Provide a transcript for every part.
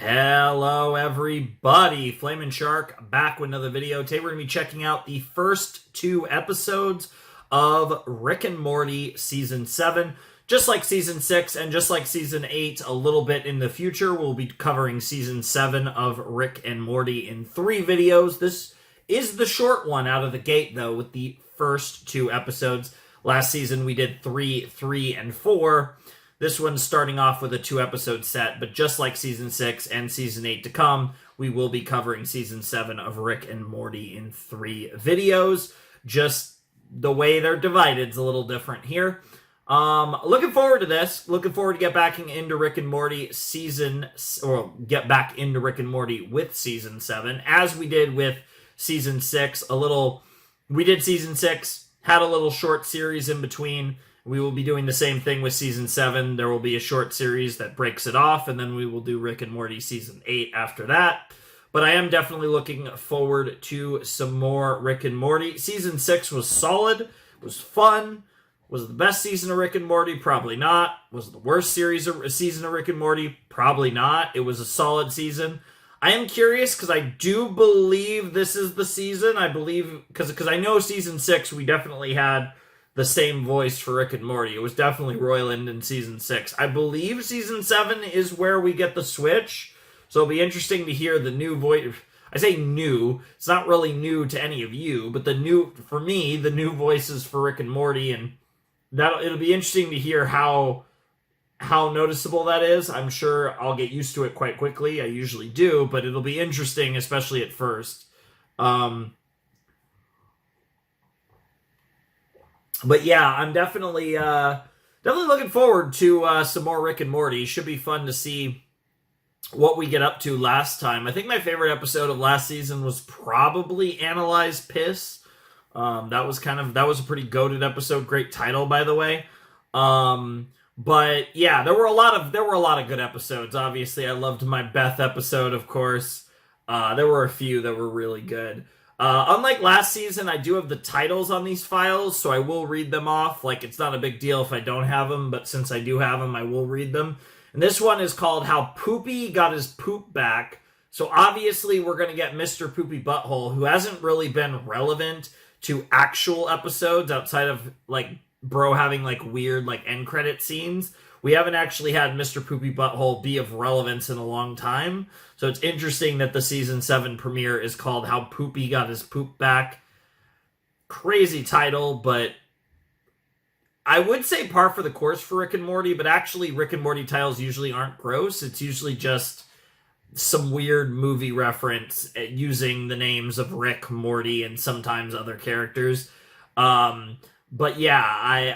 Hello everybody, Flamin' Shark back with another video. Today we're going to be checking out the first two episodes of Rick and Morty Season 7. Just like Season 6 and just like Season 8, a little bit in the future, we'll be covering Season 7 of Rick and Morty in 3 videos. This is the short one out of the gate though, with the first 2 episodes. Last season we did 3, 3, and 4. This one's starting off with a 2-episode set, but just like Season 6 and Season 8 to come, we will be covering Season 7 of Rick and Morty in 3 videos. Just the way they're divided is a little different here. Looking forward to this. Looking forward to get back into Rick and Morty get back into Rick and Morty with Season 7, as we did with Season 6. We did Season 6, had a little short series in between. We will be doing the same thing with Season 7. There will be a short series that breaks it off, and then we will do Rick and Morty Season 8 after that. But I am definitely looking forward to some more Rick and Morty. Season 6 was solid, was fun. Was it the best season of Rick and Morty? Probably not. Was it the worst season of Rick and Morty? Probably not. It was a solid season. I am curious because I do believe this is the season. I believe, because I know Season 6 we definitely had the same voice for Rick and Morty. It was definitely Roiland in Season 6. I believe Season 7 is where we get the switch, so it'll be interesting to hear the new voice. I say new, it's not really new to any of you, but for me, the new voices for Rick and Morty, and it'll be interesting to hear how noticeable that is. I'm sure I'll get used to it quite quickly. I usually do, but it'll be interesting, especially at first. But yeah, I'm definitely looking forward to some more Rick and Morty. Should be fun to see what we get up to last time. I think my favorite episode of last season was probably Analyze Piss. That was a pretty goated episode. Great title, by the way. But yeah, there were a lot of good episodes. Obviously, I loved my Beth episode, of course. There were a few that were really good. Unlike last season, I do have the titles on these files, so I will read them off. Like, it's not a big deal if I don't have them, but since I do have them, I will read them. And this one is called How Poopy Got His Poop Back. So obviously, we're going to get Mr. Poopy Butthole, who hasn't really been relevant to actual episodes outside of, like, Bro having, like, weird, like, end credit scenes. We haven't actually had Mr. Poopy Butthole be of relevance in a long time. So it's interesting that the Season 7 premiere is called How Poopy Got His Poop Back. Crazy title, but I would say par for the course for Rick and Morty, but actually Rick and Morty titles usually aren't gross. It's usually just some weird movie reference using the names of Rick, Morty, and sometimes other characters. But yeah,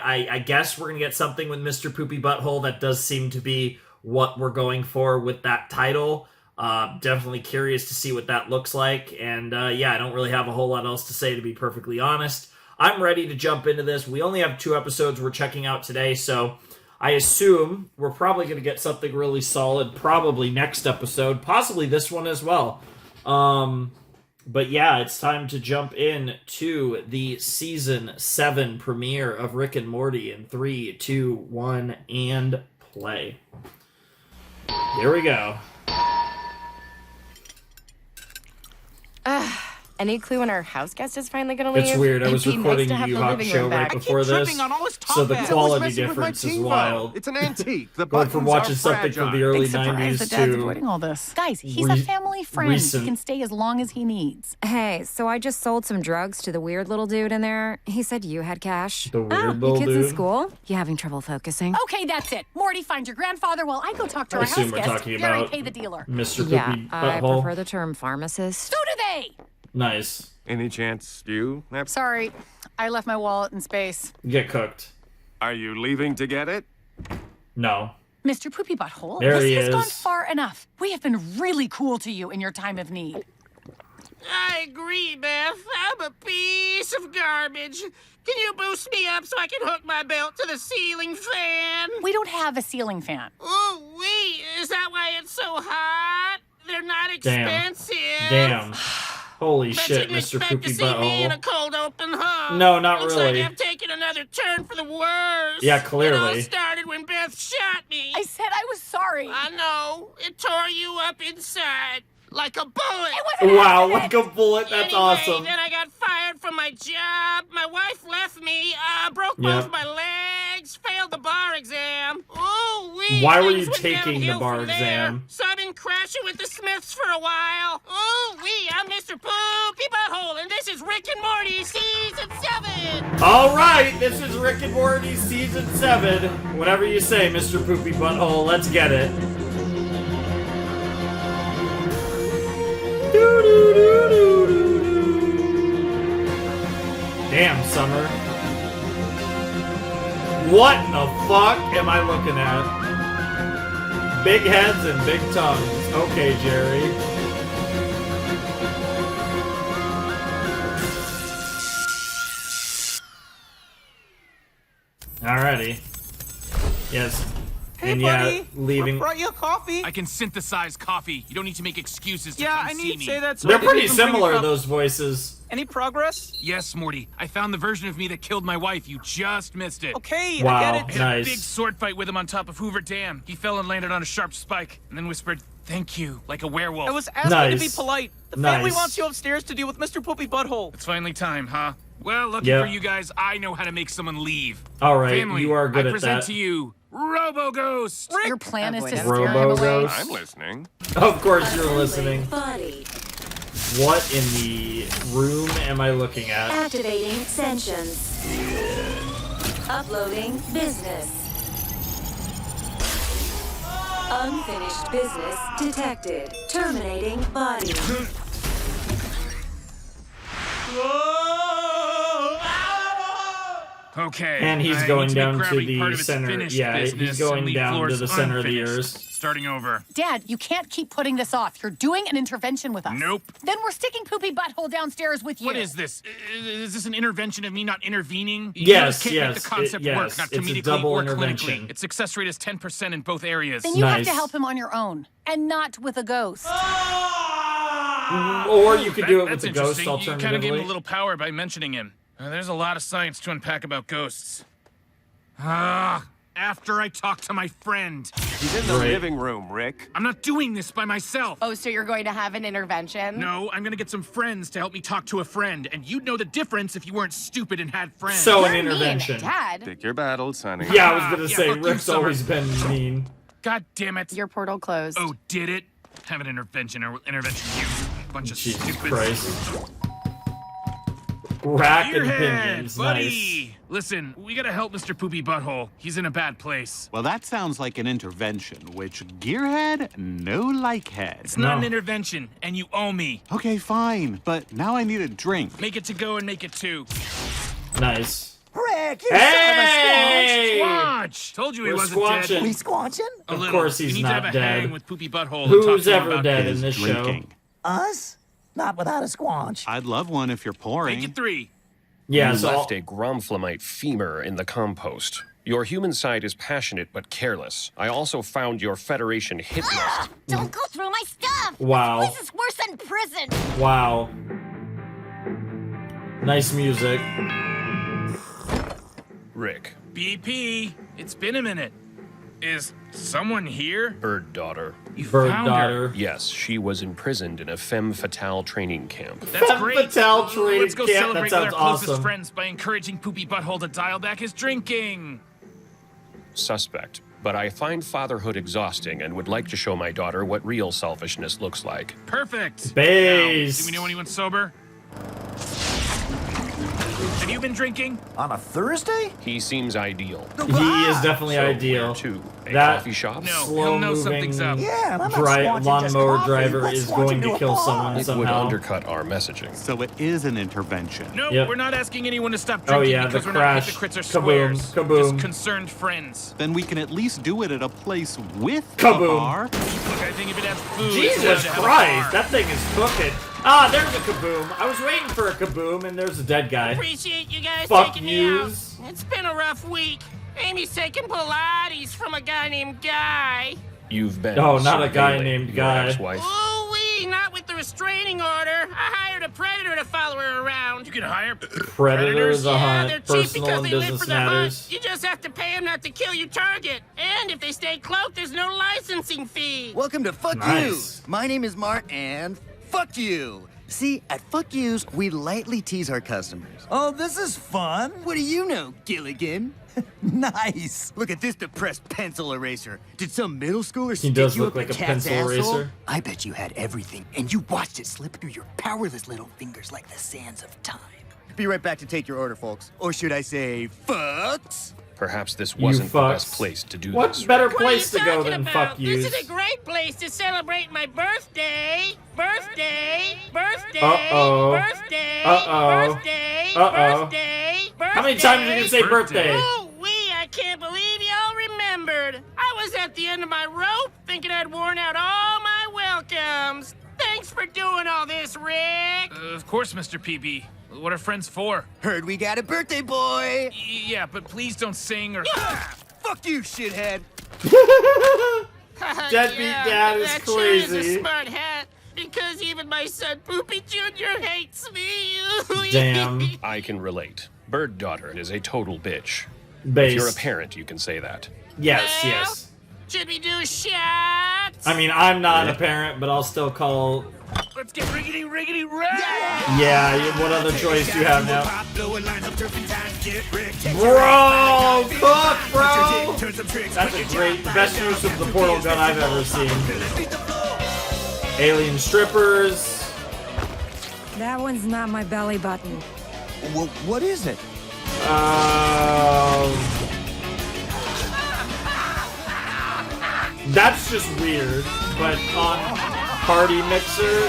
I guess we're going to get something with Mr. Poopy Butthole. That does seem to be what we're going for with that title. Definitely curious to see what that looks like. And yeah, I don't really have a whole lot else to say, to be perfectly honest. I'm ready to jump into this. We only have 2 episodes we're checking out today, so I assume we're probably going to get something really solid probably next episode, possibly this one as well. But yeah, it's time to jump in to the Season 7 premiere of Rick and Morty in 3, 2, 1, and play. Here we go. Any clue when our house guest is finally gonna leave? It's weird. I was It'd be recording nice to have the the U-Hawk living show room right back. before this, so the quality difference is wild. It's an antique. The Going from buttons are watching something from the fragile. early Big surprise 90s that Dad's to avoiding all this. Guys, he's a family friend. recent- He can stay as long as he needs. Hey, so I just sold some drugs to the weird little dude in there. He said you had cash. the weird You little kids in dude. school? You having trouble focusing? Okay, that's it. Morty, find your grandfather while I go talk to I our assume house we're guest. talking Jerry, about pay the dealer. Mr. Yeah, Poopy I Butthole. prefer the term pharmacist. So do they. Nice. Any chance you have... Sorry, I left my wallet in space. Get cooked. Are you leaving to get it? No. Mr. Poopy Butthole, There this he has is. gone far enough. We have been really cool to you in your time of need. I agree, Beth. I'm a piece of garbage. Can you boost me up so I can hook my belt to the ceiling fan? We don't have a ceiling fan. Oh, wait. Is that why it's so hot? They're not expensive. Damn. Holy Bet shit, you Mr. expect Poopy to see me in a Butthole. cold open hug. No, not Looks really. like I've taken another turn for the worse. Yeah, It all clearly. started when Beth shot me. I said I was sorry. I know. It tore you up inside. Like a bullet. Wow, like a bullet. That's Anyway, awesome. Then I got fired from my job. My wife left me. Broke both my legs. Failed the bar exam. Ooh-wee. Why were you Things went taking the downhill bar from there. exam? So I've been crashing with the Smiths for a while. Ooh-wee. I'm Mr. Poopy Butthole, and this is Rick and Morty Season 7. All right, this is Rick and Morty Season 7. Whatever you say, Mr. Poopy Butthole. Let's get it. Damn, Summer. What the fuck am I looking at? Big heads and big tongues. Okay, Jerry. Alrighty. Yes. Hey, and buddy. leaving. I brought you a coffee. I can synthesize coffee. You don't need to make excuses to Yeah, come I see need to me. say that. So They're I didn't pretty even bring a similar, cup. those voices. Any progress? Yes, Morty. I found the version of me that killed my wife. You just missed it. Okay, Wow. I get I it. had a big Nice. sword fight with him on top of Hoover Dam. He fell and landed on a sharp spike, and then whispered, "Thank you," like a werewolf. I was asking to be Nice. polite. The family Nice. wants you upstairs to deal with Mr. Poopy Butthole. It's finally time, huh? Well, lucky Yep. for you guys, I know how to make someone leave. All right, Family, you are good I at present that. to you, Robo-Ghost. Your plan is to scare Robo him away. Ghost. I'm listening. Of course you're listening. What in the room am I looking at? Activating extensions. Uploading business. Unfinished business detected. Terminating body. Okay. And he's I going need to down make to gravity the part of its center. finished Yeah, he's business going and leave down to floors the center of the unfinished. ears. Starting over. Dad, you can't keep putting this off. You're doing an intervention with us. Nope. Then we're sticking Poopy Butthole downstairs with you. What is this? Is this an intervention of me not intervening? Yes, can't yes, make the concept yes, work, not it's a comedically double or intervention. clinically. Its success rate is 10% in both areas. Then you have Nice. to help him on your own, and not with a ghost. Or you could do it with That's the ghost interesting. You kind of gave him a alternatively. little power by mentioning him. There's a lot of science to unpack about ghosts. After I talk to my friend. He's in the Right. living room, Rick. I'm not doing this by myself. Oh, so you're going to have an intervention? No, I'm gonna get some friends to help me talk to a friend, and you'd know the difference if you weren't stupid and had friends. So You're an mean, intervention. Dad. Pick your battles, honey. Yeah, I was gonna Yeah, say fuck you, Rick's Summer. always been mean. God damn it. Your portal closed. Oh, did it? Have an intervention or intervention you. Bunch of Jesus stupid. Christ. Rack and Gearhead, pinions, buddy. nice. Listen, we gotta help Mr. Poopy Butthole. He's in a bad place. Well, that sounds like an intervention, which Gearhead, no like head. It's not No. an intervention, and you owe me. Okay, fine, but now I need a drink. Make it to go and make it two. Nice. Rick, you Hey! Squanch! Told you he We're wasn't squanching. dead. We squanching? A Of little. course he's you need not to have a dead. hang with Poopy Butthole and talk Who's to him ever about dead in Is this show? drinking. Us? Not without a squanch. I'd love one if you're pouring. Make it three. Yeah, You so left a gromflamite femur in the compost. Your human side is passionate but careless. I also found your Federation hit list. Don't go through my stuff. Wow. This is worse than prison. Wow. Nice music. Rick, BP, it's been a minute. Is someone here? Bird Daughter. You Bird found her. daughter. Yes, she was imprisoned in a femme fatale training camp. That's Femme great. fatale training Let's go camp, celebrate that with sounds our closest awesome. friends by encouraging Poopy Butthole to dial back his drinking. Suspect. But I find fatherhood exhausting and would like to show my daughter what real selfishness looks like. Perfect. Based. Now, do we know anyone sober? Have you been drinking? On a Thursday? He seems ideal. He is definitely So, ideal. where to? A That coffee shop? No, he'll know something's up. Yeah, and I'm not Dry squanching just lawnmower coffee. driver Let's is squanch going into to a kill bar. someone It would somehow. undercut our messaging. So it is an intervention. No, Yep. we're not asking anyone to stop Oh, drinking yeah, because the we're crash. not hypocrites or Kaboom, squares. kaboom. Just concerned friends. Then we can at least do it at a place with Kaboom. a bar. Look, I think if it has food, it's Jesus allowed to have a Christ, bar. that thing is cooking. Ah, there's a kaboom. I was waiting for a kaboom, and there's a dead guy. Appreciate you guys Fuck taking me out. yous. It's been a rough week. Amy's taking Pilates from a guy named Guy. You've been Oh, not a guy surveilling named your Guy. ex-wife. Ooh-wee, not with the a restraining order. I hired a predator to follow her around. You can hire Predators, the Yeah, they're hunt, cheap personal because and they live business for the matters. hunt. You just have to pay them not to kill your target. And if they stay cloaked, there's no licensing fee. Welcome to Fuck Nice. You. My name is Mark, and fuck you. See, at Fuck Yous, we lightly tease our customers. Oh, this is fun. What do you know, Gilligan? Nice. Look at this depressed pencil eraser. Did some middle schooler He stick does you look up like a a cat's pencil asshole? eraser. I bet you had everything, and you watched it slip through your powerless little fingers like the sands of time. Be right back to take your order, folks. Or should I say, fucks? Perhaps this wasn't the best place to do What this. better What are place you to go talking than about? fuck yous? This is a great place to celebrate my birthday. Birthday. Birthday. Uh-oh. Birthday. Uh-oh. Birthday. Uh-oh. Birthday. How many times are you gonna say birthday? Oh, I can't believe y'all remembered. I was at the end of my rope thinking I'd worn out all my welcomes. Thanks for doing all this, Rick. Of course, Mr. PB. What are friends for? Heard we got a birthday boy. Yeah, but please don't sing or... Fuck you, shithead. Deadbeat dad is that sure is crazy. a smart hat. Because even my son Poopy Jr. hates me. Damn. I can relate. Bird daughter is a total bitch. Base. If you're a parent, you can say that. Yes, Well, yes. Should we do shots? I mean, I'm not a parent, but I'll still call. Let's get riggedy rag! Yeah, what other choice do you have now? Bro, fuck, bro! That's a great, the best use of the portal gun I've ever seen. Alien strippers. That one's not my belly button. Well, what is it? That's just weird, but on Party Mixer,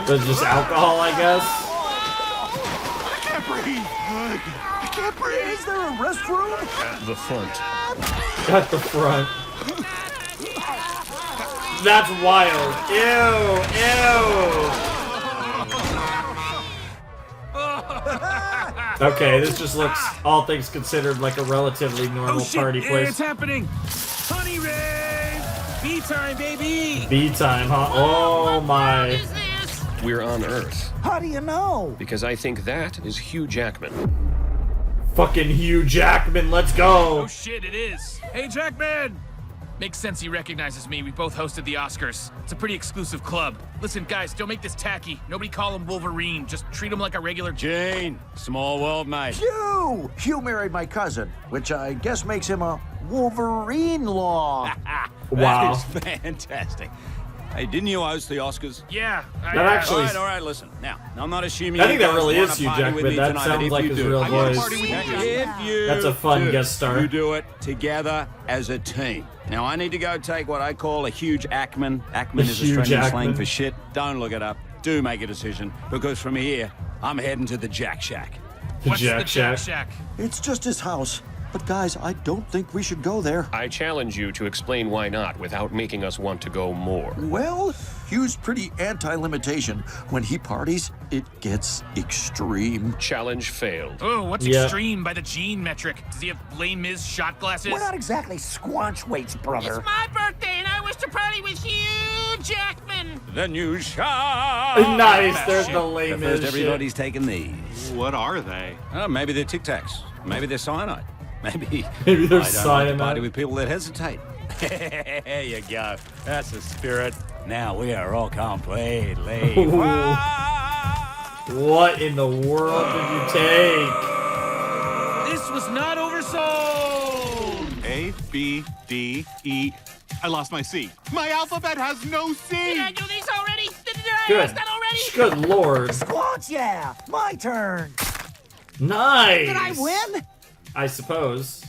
there's just alcohol, I guess. I can't breathe. I can't breathe. Is there a restroom? At the front. At the front. That's wild. Ew. Okay, this just looks, all things considered, like a relatively normal party place. It's happening! Honey rave! B-time, baby! B-time, huh? Oh my. We're on Earth. How do you know? Because I think that is Hugh Jackman. Fucking Hugh Jackman, let's go! Oh shit, it is! Hey, Jackman! Makes sense he recognizes me. We both hosted the Oscars. It's a pretty exclusive club. Listen, guys, don't make this tacky. Nobody call him Wolverine. Just treat him like a regular... Gene, small world, mate. Hugh! Hugh married my cousin, which I guess makes him a Wolverine-law. Wow. That is fantastic. Hey, didn't you host the Oscars? Yeah. That actually... All right, listen. Now, I'm not assuming I think you that guys really wanna is Hugh party with Jackman. me That tonight, sounds if like you his do. real I wanna voice. party with you. If you That's a fun do, guest star. You do it together as a team. Now, I need to go take what I call a huge Ackman. Ackman is Hugh Australian slang Jackman. for shit. Don't look it up. Do make a decision, because from here, I'm heading to the Jack Shack. What's Jack the Jack Shack? Shack? It's just his house. But guys, I don't think we should go there. I challenge you to explain why not without making us want to go more. Well, Hugh's pretty anti-limitation. When he parties, it gets extreme. Challenge failed. Oh, what's Yeah. extreme by the Gene metric? Does he have Les Mis shot glasses? We're not exactly squanch weights, brother. It's my birthday, and I wish to party with Hugh Jackman. The new shot. Nice, there's the But lame first, as everybody's taking these. What are they? Oh, maybe they're Tic Tacs. Maybe they're cyanide. Maybe Maybe they're I don't like to cyanide. party with people that hesitate. There you go. That's the spirit. Now we are all completely. Ooh. What in the world did you take? This was not oversold! A, B, D, E. I lost my C. My alphabet has no C. Did I do these already? Did I Good. ask that already? Good lord. Squanch, yeah. My turn. Nice. Did I win? I suppose.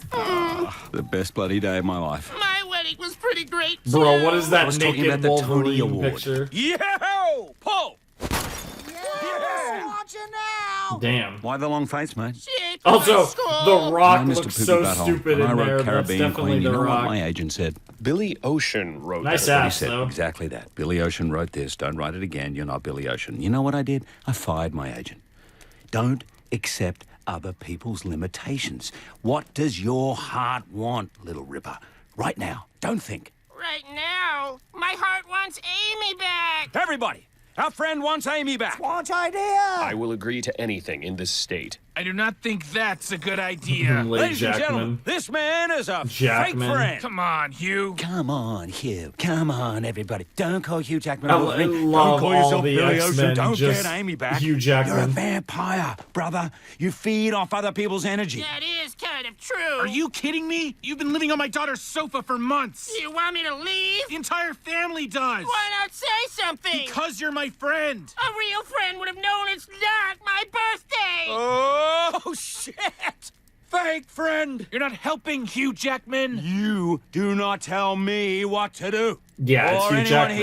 The best bloody day of my life. My wedding was pretty great, too. Bro, what is I that was talking naked about the Tony Wolverine Award. picture? Yo, Paul. Watching now. Damn. Why the long face, mate? She ain't from my Also, school. The Rock I'm Mr. looks Poopy so Butthole, stupid and I in wrote there. That's Caribbean definitely Queen. The You know Rock. what my agent said? Billy Ocean wrote Nice that. He ass, said though. exactly that. Billy Ocean wrote this. Don't write it again. You're not Billy Ocean. You know what I did? I fired my agent. Don't accept other people's limitations. What does your heart want, little Ripper? Right now. Don't think. right now. My heart wants Amy back. Everybody, our friend wants Amy back. Launch idea! I will agree to anything in this state. I do not think that's a good idea. Ladies and gentlemen, this man is a fake friend. Come on, Hugh. Come on, Hugh. Come on, everybody. Don't call Hugh Jackman. I Wolverine. love Don't call all yourself the Billy X-Men, Ocean. Don't just get Amy back. Hugh Jackman. You're a vampire, brother. You feed off other people's energy. That is kind of true. Are you kidding me? You've been living on my daughter's sofa for months. You want me to leave? The entire family does. Why not say something? Because you're my friend. A real friend would have known it's not my birthday. Oh, shit! Fake friend! You're not helping, Hugh Jackman. You do not tell me what to do. Yeah, it's or Hugh anyone Jackman.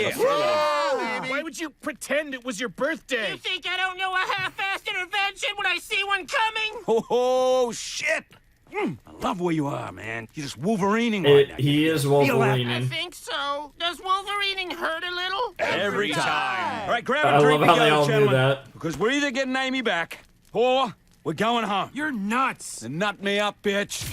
here. Why would you pretend it was your birthday? You think I don't know a half-assed intervention when I see one coming? Oh, shit! I love where you are, man. You're just Wolverining right now. He is I Wolverining. think so. Does Wolverining hurt a little? Every time. All right, grab I a drink love how they together, all knew gentlemen. that. Because we're either getting Amy back, or we're going home. You're nuts. And nut me up, bitch.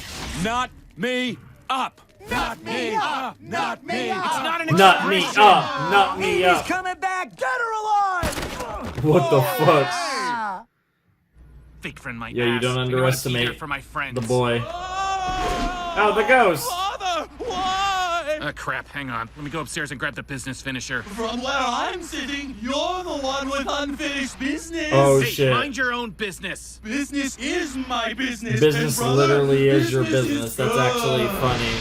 Nut me up. Nut me up. Nut me up. It's not an Nut me expression. up. Nut me Amy's up. coming back! Get her alive! What the fuck? Fake friend, my Yeah, you ass. don't I wanna be underestimate there for my friends. the boy. Oh, the ghost. Father, why? Crap. Hang on. Let me go upstairs and grab the business finisher. From where I'm sitting, you're the one with unfinished business. Oh, Hey, shit. mind your own business. Business is my business. Business and brother, literally is your business business. is That's actually good. funny.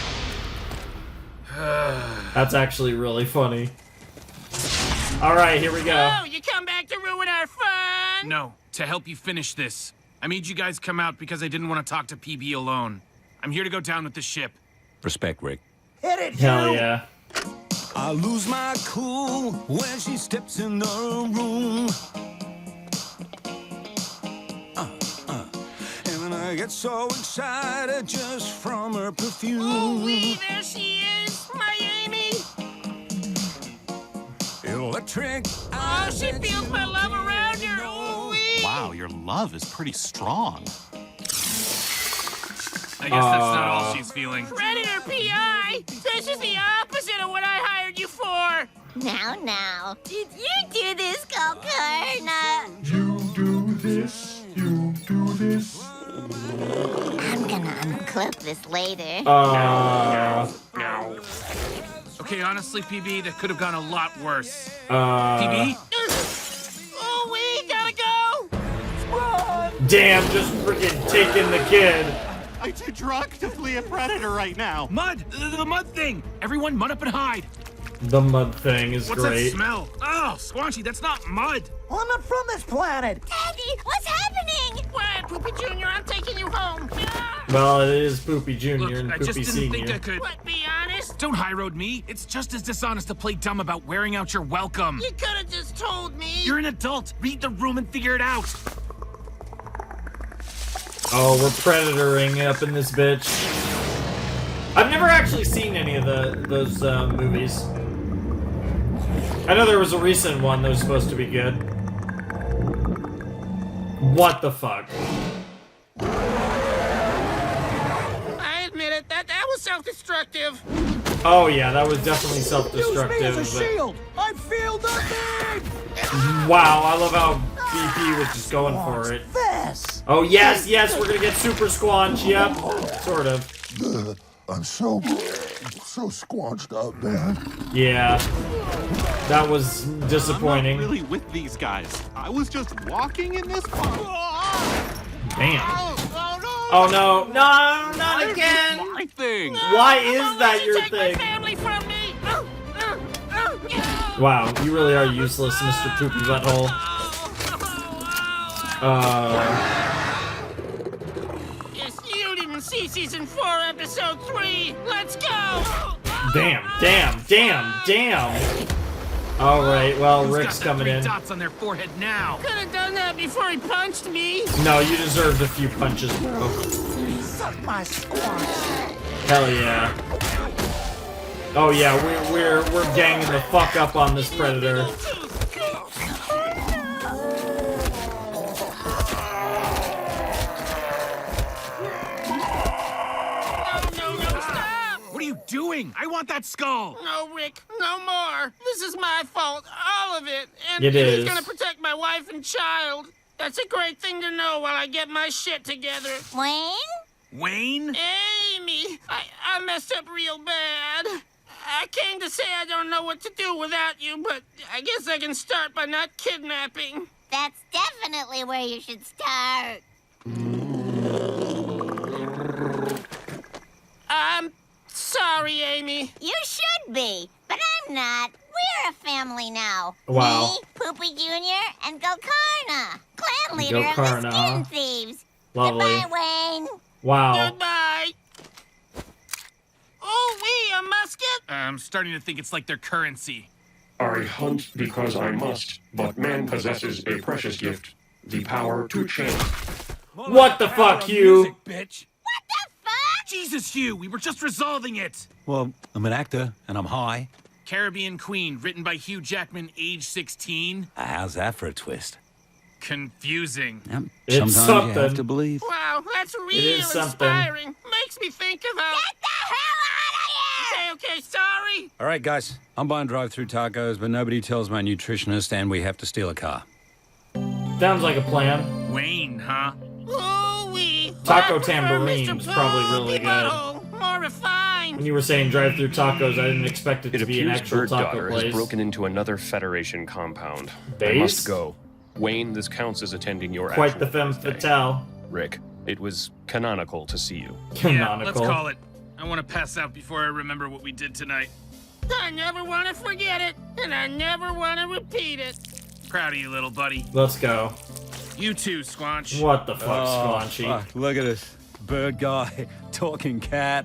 That's actually really funny. All right, here we go. Oh, you come back to ruin our fun? No, to help you finish this. I made you guys come out because I didn't want to talk to PB alone. I'm here to go down with the ship. Respect, Rick. Hit it, Hell Hugh. yeah. I lose my cool when she steps in the room. And then I get so excited just from her perfume. Ooh-wee, there she is, my Amy. Electric. Oh, she feels my love around her. Ooh-wee. Wow, your love is pretty strong. I guess that's not all she's feeling. Predator PI! This is the opposite of what I hired you for! Now, did you do this, Cocorna? You do this, you do this. I'm gonna unclip this later. Okay, honestly, PB, that could have gone a lot worse. Uh, PB? Oh, we gotta go! Damn, just freaking taking the kid. I'm too drunk to flee a predator right now. Mud! The mud thing! Everyone, mud up and hide! The mud thing is What's great. that smell? Oh, Squanchy, that's not mud! I'm not from this planet! Daddy, what's happening? What, Poopy Jr., I'm taking you home. Well, it is Poopy Jr. Look, and I just Poopy didn't Sr. think I could. What, be honest? Don't high road me. It's just as dishonest to play dumb about wearing out your welcome. You could've just told me. You're an adult. Read the room and figure it out. Oh, we're predatoring up in this bitch. I've never actually seen any of those movies. I know there was a recent one that was supposed to be good. What the fuck? I admit it, that was self-destructive. Oh yeah, that was definitely Use me self-destructive. as a shield! I feel nothing! Wow, I love how BP was just going for it. This! Oh yes, yes, we're gonna get super squanch. Yep, sort of. I'm so squanched up, man. Yeah, that was disappointing. I'm not really with these guys. I was just walking in this car. Damn. Oh no, no, not again. My thing. Why is that your Take thing? my family from me. Wow, you really are useless, Mr. Poopy Butthole. Yes, you didn't see season 4, episode 3. Let's go. Damn. All right, well, Who's Rick's got the coming 3 in. dots on their forehead now. Could have done that before he punched me. No, you deserved a few punches, bro. Suck my squanch! Hell yeah. Oh yeah, we're ganging the fuck up on this predator. No, stop. What are you doing? doing? I want that skull. No, Rick, no more. This is my fault, all of it. And It is. he's gonna protect my wife and child. That's a great thing to know while I get my shit together. Wayne? Wayne? Amy, I messed up real bad. I came to say I don't know what to do without you, but I guess I can start by not kidnapping. That's definitely where you should start. I'm sorry, Amy. You should be, but I'm not. We're a family now. Wow. Me, Poopy Jr., and Gokarna, clan leader of Gokarna, the huh? Skin Thieves. Lovely. Goodbye, Wayne. Wow. Goodbye. Oh, a musket? I'm starting to think it's like their currency. I hunt because I must, but man possesses a precious gift, the power to change. What the fuck, Hugh? Music, bitch. What the fuck? Jesus, Hugh, we were just resolving it. Well, I'm an actor and I'm high. Caribbean Queen, written by Hugh Jackman, age 16. How's that for a twist? Confusing. Yep. It's Sometimes you have something. to believe. Wow, that's real is something. inspiring. Makes me think of how... Get the hell out of here! Okay, sorry. All right, guys. I'm buying drive-through tacos, but nobody tells my nutritionist, and we have to steal a car. Sounds like a plan. Wayne, huh? Ooh-wee. Taco I prefer Tambourine's Mr. probably really Poopy good. Butthole. More refined. When you were saying drive-through tacos, I didn't expect it It to be an appears actual Bird taco Daughter has place. broken into another Federation compound. I Base? must go. Wayne, this counts as attending your Quite actual the femme birthday. fatale. Rick, it was canonical to see you. Yeah, let's Canonical. call it. I want to pass out before I remember what we did tonight. I never want to forget it, and I never want to repeat it. Proud of you, little buddy. Let's go. You too, Squanch. What the fuck, Squanchy? Fuck, look at this. Bird guy, talking cat.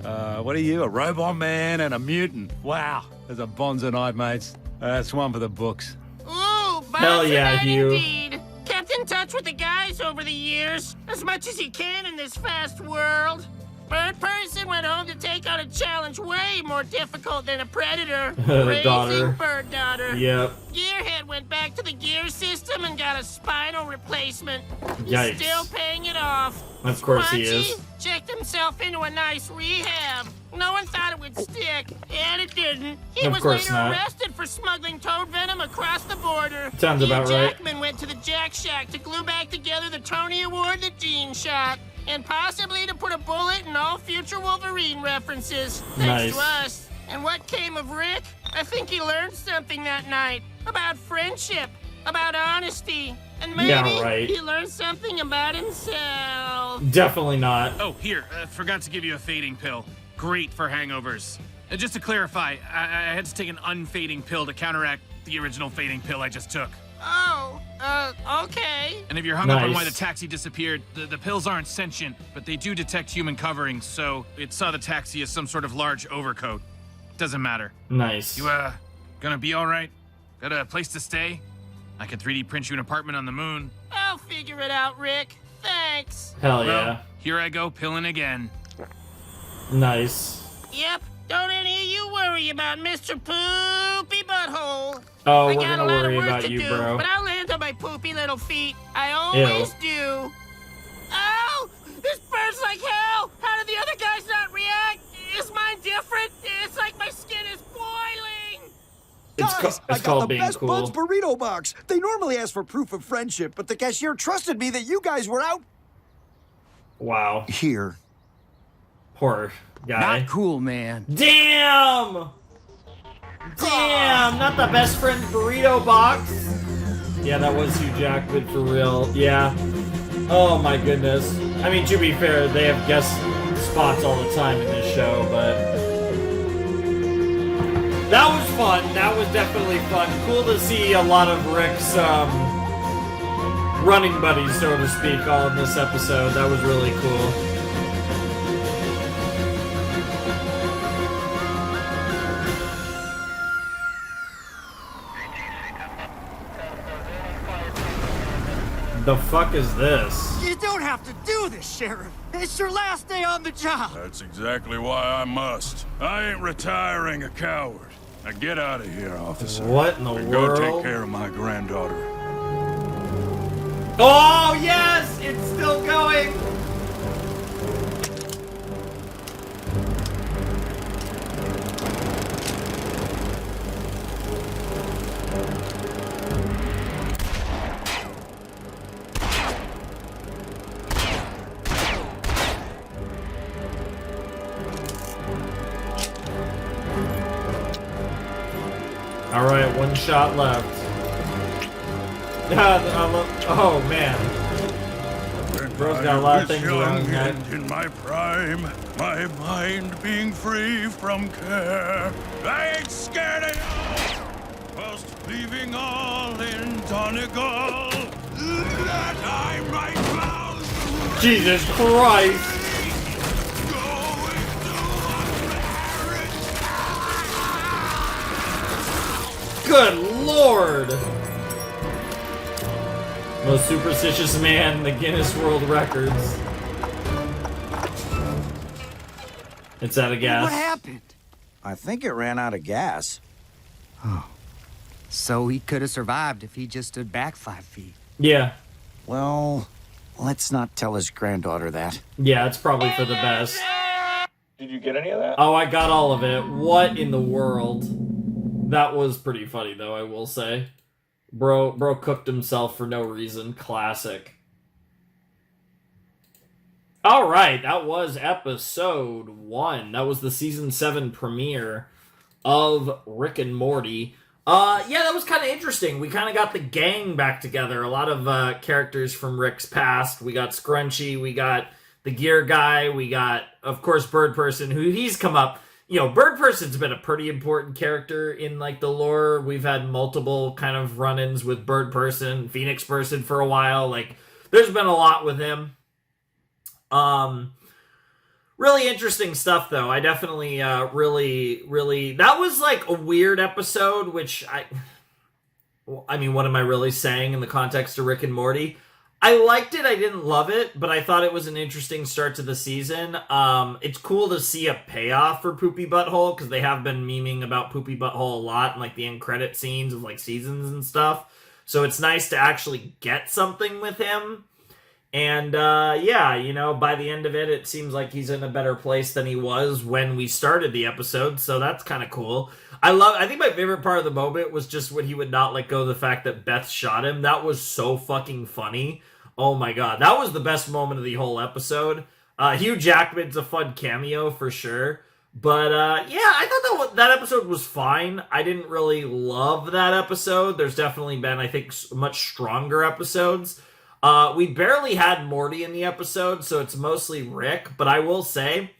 What are you, a robot man and a mutant? Wow, there's a bonza night, mates. That's one for the books. Ooh, Hell yeah, Bonzo Hugh. indeed. Kept in touch with the guys over the years, as much as you can in this fast world. Bird Person went home to take on a challenge way more difficult than a predator. Raising daughter. Bird Daughter. Yep. Gearhead went back to the gear system and got a spinal replacement. Yikes. He's still paying it off. Of course he Squanchy is. checked himself into a nice rehab. No one thought it would stick, and it didn't. He Of was course later not. arrested for smuggling toad venom across the border. Sounds Hugh about right. Jackman went to the Jack Shack to glue back together the Tony Award that Gene shot, and possibly to put a bullet in all future Wolverine references. Thanks to Nice. us. And what came of Rick? I think he learned something that night about friendship, about honesty, and maybe Yeah, right. he learned something about himself. Definitely not. Oh, here. Forgot to give you a fading pill. Great for hangovers. Just to clarify, I had to take an unfading pill to counteract the original fading pill I just took. Oh, okay. And if you're hung up on why the Nice. taxi disappeared, the pills aren't sentient, but they do detect human coverings, so it saw the taxi as some sort of large overcoat. Doesn't matter. Nice. You, gonna be alright? Got a place to stay? I can 3D print you an apartment on the moon. I'll figure it out, Rick. Thanks. Hell Well, yeah. here I go, pilling again. Nice. Yep. Don't any of you worry about Mr. Poopy Butthole. Oh, I we're got gonna a lot worry of work about to you, do, bro. but I'll land on my poopy little feet. I always do. Oh! This burns like hell! How did the other guys not react? Is mine different? It's like my skin is boiling! Guys, I got called the being Best cool. Buds burrito box. They normally ask for proof of friendship, but the cashier trusted me that you guys were out Wow. here. Poor guy. Not cool, man. Damn! Damn! Not the best friend burrito box. Yeah, that was Hugh Jackman for real. Yeah. Oh my goodness. I mean, to be fair, they have guest spots all the time in this show, but that was fun. That was definitely fun. Cool to see a lot of Rick's running buddies, so to speak, all in this episode. That was really cool. The fuck is this? You don't have to do this, Sheriff. It's your last day on the job. That's exactly why I must. I ain't retiring a coward. Now get out of here, officer. What in the and go take world? care of my granddaughter. Oh, yes! It's still going! Alright, one shot left. Oh, man. Bro's got a lot of things around that. In my prime, my mind being free from care, I ain't scared of you. Whilst leaving all in Donegal, that I might vow. Jesus Christ! Good Lord! Most superstitious man in the Guinness World Records. It's out of gas. What happened? I think it ran out of gas. Oh. So he could have survived if he just stood back 5 feet. Yeah. Well, let's not tell his granddaughter that. Yeah, it's probably for the best. Did you get any of that? Oh, I got all of it. What in the world? That was pretty funny, though, I will say. Bro cooked himself for no reason. Classic. Alright, that was episode 1. That was the season 7 premiere of Rick and Morty. Yeah, that was kind of interesting. We kind of got the gang back together. A lot of characters from Rick's past. We got Scrunchy, we got the gear guy, we got, of course, Bird Person, who he's come up. You know, Bird Person's been a pretty important character in, like, the lore. We've had multiple kind of run-ins with Bird Person, Phoenix Person for a while. Like, there's been a lot with him. Really interesting stuff, though. I definitely, really... That was, like, a weird episode, which I mean, what am I really saying in the context of Rick and Morty? I liked it, I didn't love it, but I thought it was an interesting start to the season. It's cool to see a payoff for Poopy Butthole, because they have been memeing about Poopy Butthole a lot in, like, the end credit scenes of, like, seasons and stuff. So it's nice to actually get something with him. And, yeah, you know, by the end of it, it seems like he's in a better place than he was when we started the episode, so that's kind of cool. I think my favorite part of the moment was just when he would not let go of the fact that Beth shot him. That was so fucking funny. Oh my god, that was the best moment of the whole episode. Hugh Jackman's a fun cameo for sure. But, yeah, I thought that episode was fine. I didn't really love that episode. There's definitely been, I think, much stronger episodes. We barely had Morty in the episode, so it's mostly Rick. But I will say,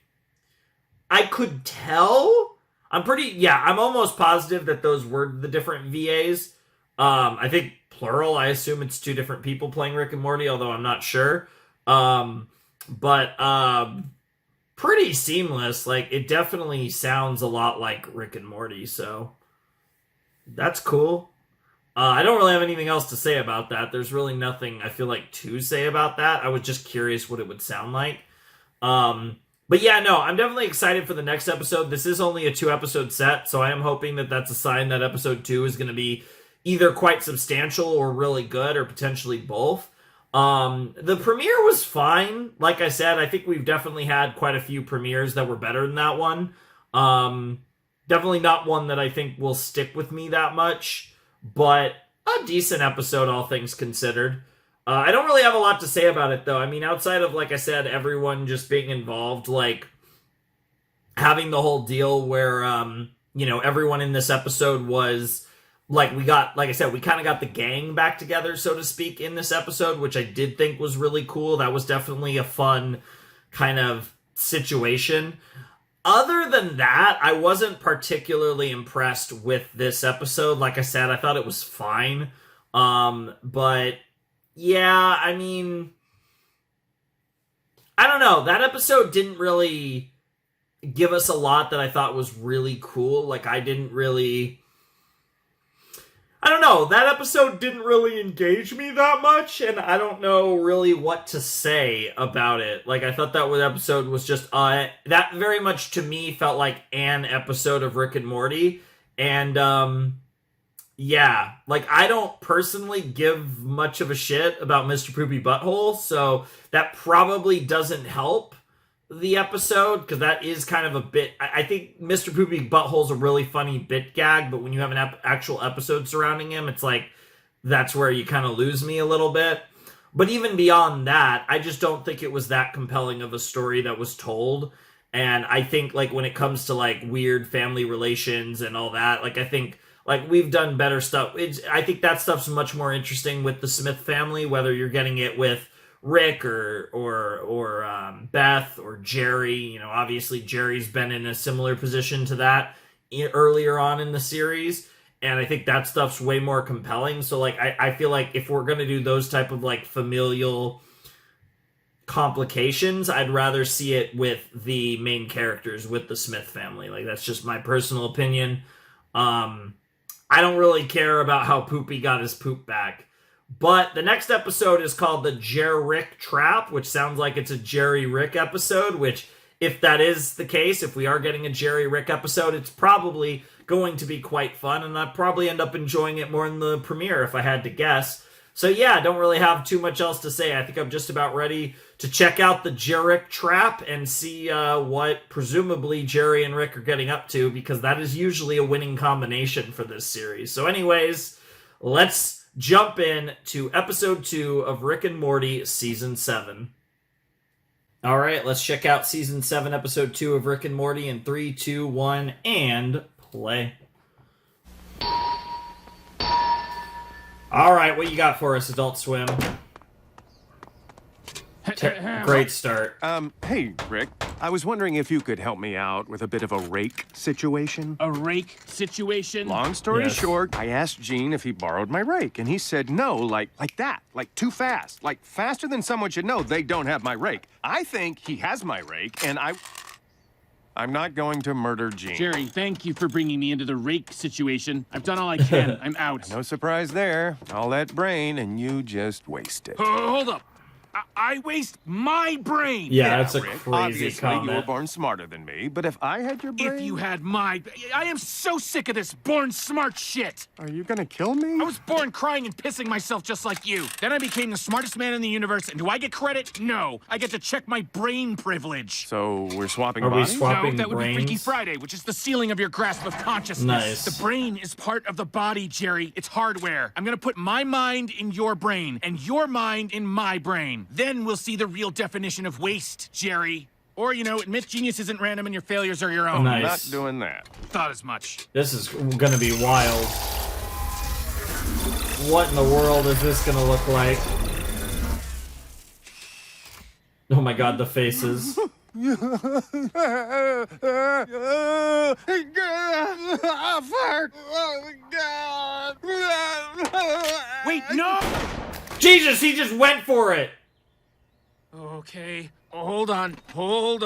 I could tell... I'm almost positive that those were the different VAs. I think plural, I assume it's 2 different people playing Rick and Morty, although I'm not sure. Pretty seamless. Like, it definitely sounds a lot like Rick and Morty, so that's cool. I don't really have anything else to say about that. There's really nothing, I feel like, to say about that. I was just curious what it would sound like. But yeah, no, I'm definitely excited for the next episode. This is only a 2-episode set, so I am hoping that that's a sign that episode 2 is going to be either quite substantial or really good, or potentially both. The premiere was fine. Like I said, I think we've definitely had quite a few premieres that were better than that one. Definitely not one that I think will stick with me that much, but a decent episode, all things considered. I don't really have a lot to say about it, though. I mean, outside of, like I said, everyone just being involved, like, having the whole deal where, you know, everyone in this episode was, like, we got, like I said, we kind of got the gang back together, so to speak, in this episode, which I did think was really cool. That was definitely a fun kind of situation. Other than that, I wasn't particularly impressed with this episode. Like I said, I thought it was fine. But... yeah, I mean, I don't know. That episode didn't really give us a lot that I thought was really cool. Like, I don't know. That episode didn't really engage me that much, and I don't know really what to say about it. Like, I thought that episode was just, that very much to me felt like an episode of Rick and Morty, and, yeah, like, I don't personally give much of a shit about Mr. Poopy Butthole, so that probably doesn't help the episode, because that is kind of a bit... I think Mr. Poopy Butthole's a really funny bit gag, but when you have an actual episode surrounding him, it's like, that's where you kind of lose me a little bit. But even beyond that, I just don't think it was that compelling of a story that was told, and I think, like, when it comes to, like, weird family relations and all that, like, I think... Like, we've done better stuff. I think that stuff's much more interesting with the Smith family, whether you're getting it with Rick or Beth or Jerry. You know, obviously Jerry's been in a similar position to that earlier on in the series, and I think that stuff's way more compelling. So, like, I feel like if we're going to do those type of, like, familial complications, I'd rather see it with the main characters, with the Smith family. Like, that's just my personal opinion. I don't really care about how Poopy got his poop back. But the next episode is called the Jerrick Trap, which sounds like it's a Jerry Rick episode, which, if that is the case, if we are getting a Jerry Rick episode, it's probably going to be quite fun, and I'd probably end up enjoying it more in the premiere if I had to guess. So yeah, I don't really have too much else to say. I think I'm just about ready to check out the Jerrick Trap and see what presumably Jerry and Rick are getting up to, because that is usually a winning combination for this series. So anyways, let's jump in to episode 2 of Rick and Morty season 7. All right, let's check out season 7, episode 2 of Rick and Morty in 3, 2, 1, and play. All right, what you got for us, Adult Swim? Great start. Hey, Rick. I was wondering if you could help me out with a bit of a rake situation. A rake situation? Long story Yes. short, I asked Gene if he borrowed my rake, and he said no, like that, like too fast, like faster than someone should know they don't have my rake. I think he has my rake, and I'm not going to murder Gene. Jerry, thank you for bringing me into the rake situation. I've done all I can. I'm out. No surprise there. All that brain, and you just waste it. Hold up. I waste my brain. Yeah, that's a Rick, crazy obviously, you were comment. born smarter than me, but if I had your brain... If you had my... I am so sick of this born smart shit. Are you gonna kill me? I was born crying and pissing myself just like you. Then I became the smartest man in the universe, and do I get credit? No. I get to check my brain privilege. So we're swapping Are we bodies? swapping No, that would be brains? Freaky Friday, which is the ceiling of your grasp of consciousness. Nice. The brain is part of the body, Jerry. It's hardware. I'm gonna put my mind in your brain, and your mind in my brain. Then we'll see the real definition of waste, Jerry. Or, you know, admit genius isn't random and your failures are your own. Nice. Not doing that. Thought as much. This is gonna be wild. What in the world is this gonna look like? Oh my god, the faces. Wait, no! Jesus, he just went for it! Okay, hold on. Whoa!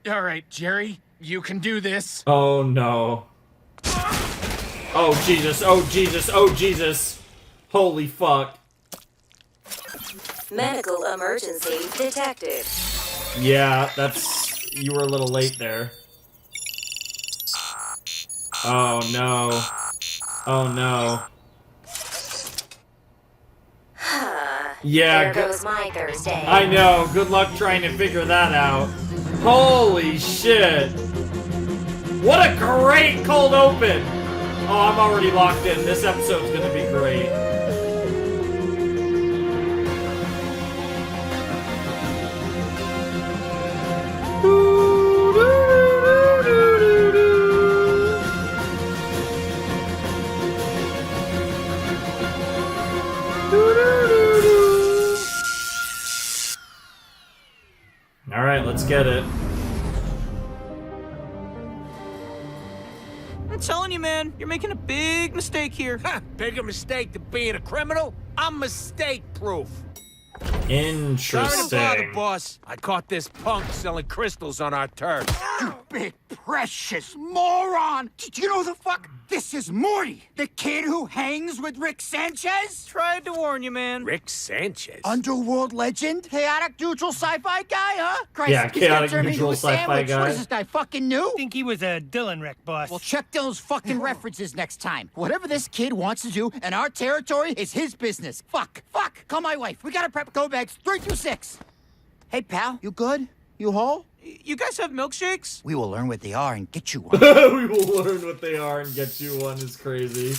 All right, Jerry, you can do this. Oh no. Oh Jesus, oh Jesus, oh Jesus. Holy fuck. Medical emergency detected. Yeah, that's... You were a little late there. Oh no. Oh no. Yeah, There goes my Thursday. I know. Good luck trying to figure that out. Holy shit. What a great cold open. Oh, I'm already locked in. This episode's gonna be great. All right, let's get it. I'm telling you, man, you're making a big mistake here. Bigger mistake than being a criminal? I'm mistake-proof. Interesting. Sorry to bother, boss. I caught this punk selling crystals on our turf. You big precious moron! Do you know who the fuck? This is Morty, the kid who hangs with Rick Sanchez. Tried to warn you, man. Rick Sanchez? Underworld legend? Chaotic neutral sci-fi guy, huh? Christ, Yeah, he's gonna chaotic turn me into neutral a sci-fi sandwich. guy. What is this guy, fucking new? I think he was a Dylan Rick, boss. Well, check those fucking references next time. Whatever this kid wants to do in our territory is his business. Fuck. Call my wife. We gotta prep go bags 3 through 6. Hey, pal, you good? You whole? You guys have milkshakes? We will learn what they are and get you one. We will learn what they are and get you one is crazy.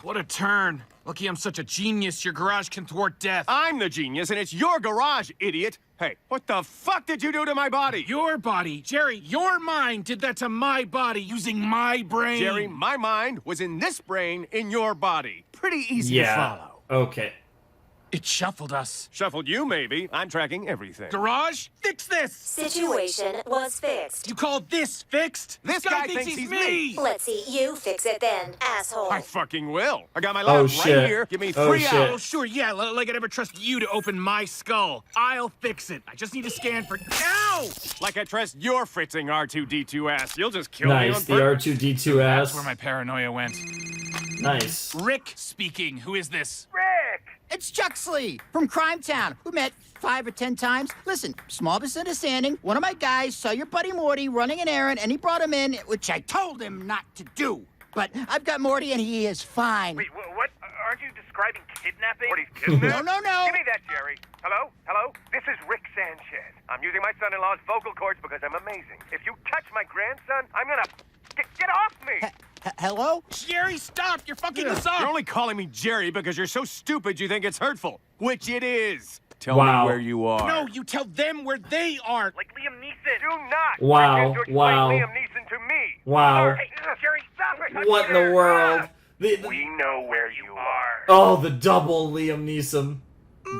What a turn. Lucky I'm such a genius, your garage can thwart death. I'm the genius, and it's your garage, idiot. Hey, what the fuck did you do to my body? Your body. Jerry, your mind did that to my body using my brain. Jerry, my mind was in this brain in your body. Pretty easy to follow. Okay. It shuffled us. Shuffled you, maybe. I'm tracking everything. Garage, fix this. Situation was fixed. You call this fixed? This guy thinks he's me. Let's see you fix it then, asshole. I fucking will. I got my lab right here. Give me 3 hours. Oh, sure, yeah, like I'd ever trust you to open my skull. I'll fix it. I just need to scan for... Ow! Like I trust your fritzing R2-D2 ass. You'll just kill me on Nice, the purpose. R2-D2 ass. That's where my paranoia went. Nice. Rick speaking. Who is this? Rick! It's Juxley from Crime Town. We met 5 or 10 times. Listen, small misunderstanding. One of my guys saw your buddy Morty running an errand, and he brought him in, which I told him not to do. But I've got Morty, and he is fine. Wait, what? Aren't you describing kidnapping? Morty's kidnapped? No. Give me that, Jerry. Hello? Hello? This is Rick Sanchez. I'm using my son-in-law's vocal cords because I'm amazing. If you touch my grandson, I'm gonna... Get off me! Hello? Jerry, stop! You're fucking us up! You're only calling me Jerry because you're so stupid you think it's hurtful. Which it is. Tell Wow. me where you are. No, you tell them where they are. Like Liam Neeson. Do not! Wow, pretend to explain wow. Liam Neeson to me! Wow. Hey, Jerry, stop it! What in the world? We know where you are. Oh, the double Liam Neeson.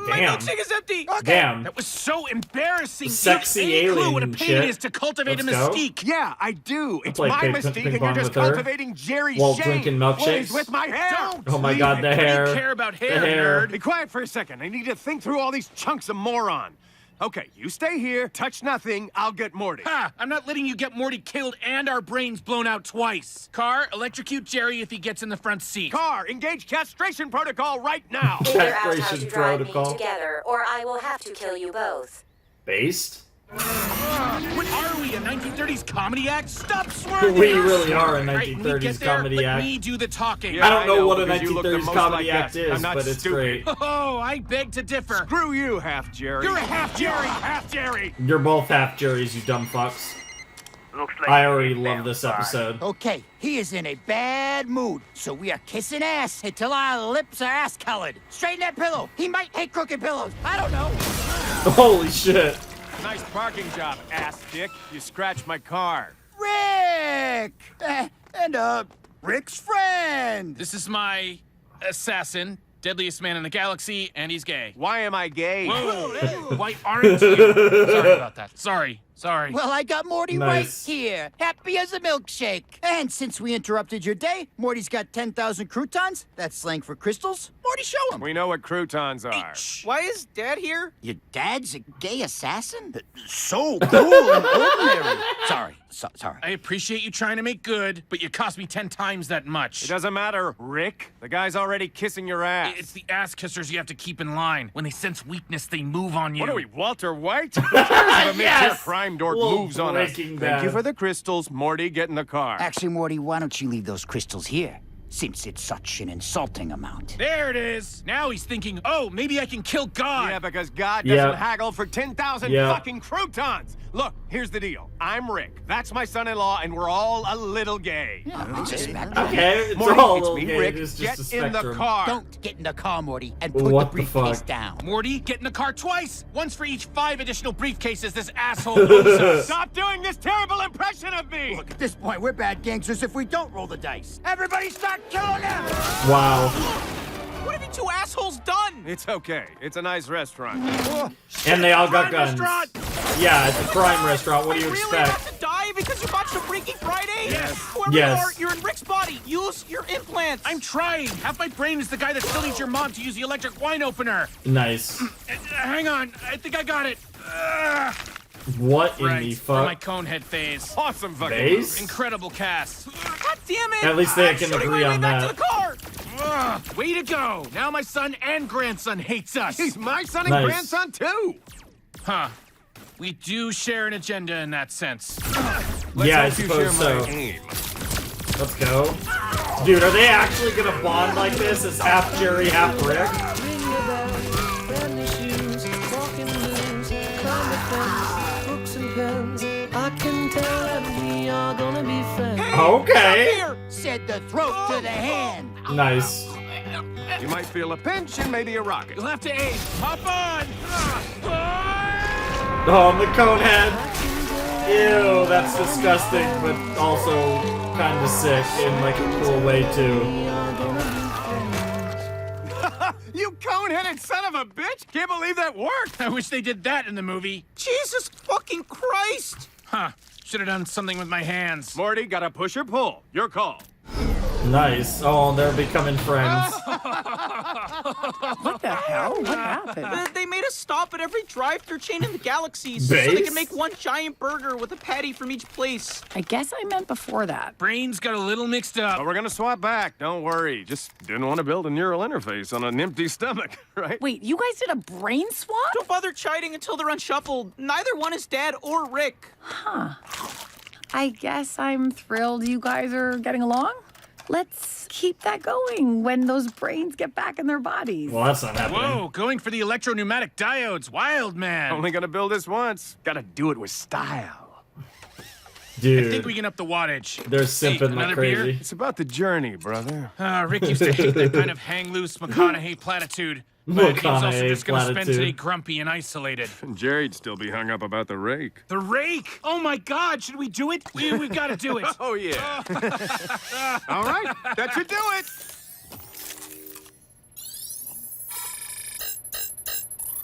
My Damn. milkshake is empty! Damn. That was so embarrassing. Sexy You have any clue what a alien pain shit. it is to cultivate Let's a go. mystique. Yeah, I do. It's play my ping mystique, pong and you're just with her cultivating Jerry's while shame. drinking What is milkshakes. with my hair? Don't. Oh my god, the What do you hair. care about The hair, hair. nerd? Be quiet for a second. I need to think through all these chunks of moron. Okay, you stay here, touch nothing, I'll get Morty. Ha! I'm not letting you get Morty killed and our brains blown out twice. Car, electrocute Jerry if he gets in the front seat. Car, engage castration protocol right now. Figure out how to Castration drive me protocol. together, or I will have to kill you both. Based? What are we, a 1930s comedy act? Stop swerving! We really are a All right, when we 1930s get there, comedy let act. me do the talking. Yeah, I don't know what a because you look the 1930s most comedy like act us. is, I'm not but it's stupid. great. Oh, I beg to differ. Screw you, half Jerry. You're a half Jerry! Half Jerry. You're both half Jerry's, you dumb fucks. Looks like I already you love this episode. Okay, he is in a bad mood, so we are kissing ass until our lips are ass-colored. Straighten that pillow. He might hate crooked pillows. I don't know. Holy shit. Nice parking job, ass dick. You scratched my car. Rick! And Rick's friend. This is my assassin, deadliest man in the galaxy, and he's gay. Why am I gay? Whoa! Why aren't you? Sorry about that. Sorry. Well, I got Morty Nice. right here. Happy as a milkshake. And since we interrupted your day, Morty's got 10,000 croutons. That's slang for crystals. Morty, show him. We know what croutons are. Why is Dad here? Your dad's a gay assassin? So cool and ordinary. Sorry. I appreciate you trying to make good, but you cost me 10 times that much. It doesn't matter, Rick. The guy's already kissing your ass. It's the ass kissers you have to keep in line. When they sense weakness, they move on you. What are we, Walter White? Who cares if a mid-tier crime dork Little moves on us? Breaking Thank you Bad. for the crystals. Morty, get in the car. Actually, Morty, why don't you leave those crystals here? Since it's such an insulting amount. There it is. Now he's thinking, oh, maybe I can kill God. Yeah, because God Yep. doesn't haggle for 10,000 Yep. fucking croutons. Look, here's the deal. I'm Rick. That's my son-in-law, and we're all a little gay. Okay, it's Morty, all a it's little me, gay. Rick. It is Get just a in the spectrum. car. Don't get in the car, Morty, and put What the the briefcase fuck? down. Morty, get in the car twice. Once for each 5 additional briefcases this asshole owes us. Stop doing this terrible impression of me! Look, at this point, we're bad gangsters if we don't roll the dice. Everybody start killing them! Wow. What have you two assholes done? It's okay. It's a nice restaurant. And they all got Crime guns. restaurant. Yeah, it's a crime restaurant. What do you Really expect? have to die because you botched a Freaky Friday? Yes. Whoever Yes. you are, you're in Rick's body. Use your implants. I'm trying. Half my brain is the guy that still needs your mom to use the electric wine opener. Nice. Hang on. I think I got it. What in Right. the For my fuck? conehead phase. Awesome fucking Base? movie. Incredible cast. God damn it! At least they I'm can shooting agree my way on back that. to the car. Way to go. Now my son and grandson hates us. He's my son and Nice. grandson, too. Huh. We do share an agenda in that sense. Let's Yeah, I hope you share suppose my so. aim. Let's go. Dude, are they actually gonna bond like this as half Jerry, half Rick? I can tell that we are gonna be friends. Okay. said the throat to the hand. Nice. You might feel a pinch and maybe a rocket. You'll have to aim. Hop on. Oh, the cone head. Ew, that's disgusting, but also kind of sick in like a cool way too. You cone-headed son of a bitch! Can't believe that worked! I wish they did that in the movie. Jesus fucking Christ! Huh. Should have done something with my hands. Morty, gotta push or pull. Your call. Nice. Oh, they're becoming friends. What the hell? What happened? They made us stop at every drive-thru chain in the galaxy so they could make one giant burger with a patty from each place. I guess I meant before that. Brains got a little mixed up. But we're gonna swap back, don't worry. Just didn't want to build a neural interface on an empty stomach, right? Wait, you guys did a brain swap? Don't bother chiding until they're unshuffled. Neither one is Dad or Rick. Huh. I guess I'm thrilled you guys are getting along. Let's keep that going when those brains get back in their bodies. Well, that's not happening. Whoa, going for the electro-pneumatic diodes. Wild, man. Only gonna build this once. Gotta do it with style. Dude. I think we can up the wattage. They're simping like crazy. Beer? It's about the journey, brother. Rick used to hate that kind of hang-loose McConaughey platitude. But he was also just gonna spend today grumpy and isolated. Jerry'd still be hung up about the rake. The rake? Oh my God, should we do it? We've got to do it. Oh, yeah. All right, that should do it.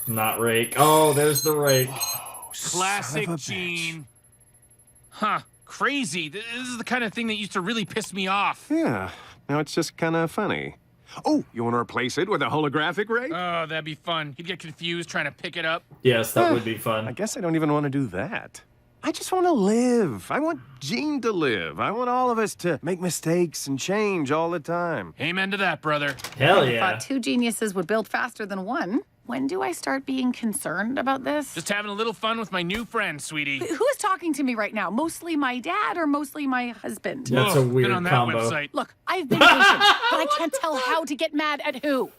Not rake. Oh, there's the rake. Classic Gene. Huh, crazy. This is the kind of thing that used to really piss me off. Yeah, now it's just kind of funny. Oh, you want to replace it with a holographic rake? Oh, that'd be fun. He'd get confused trying to pick it up. Yes, that would be fun. I guess I don't even want to do that. I just want to live. I want Gene to live. I want all of us to make mistakes and change all the time. Amen to that, brother. Hell I yeah. thought two geniuses would build faster than one. When do I start being concerned about this? Just having a little fun with my new friend, sweetie. Who is talking to me right now? Mostly my dad or mostly my husband? That's a weird been on that combo. website. Look, I've been patient, but I can't tell how to get mad at who.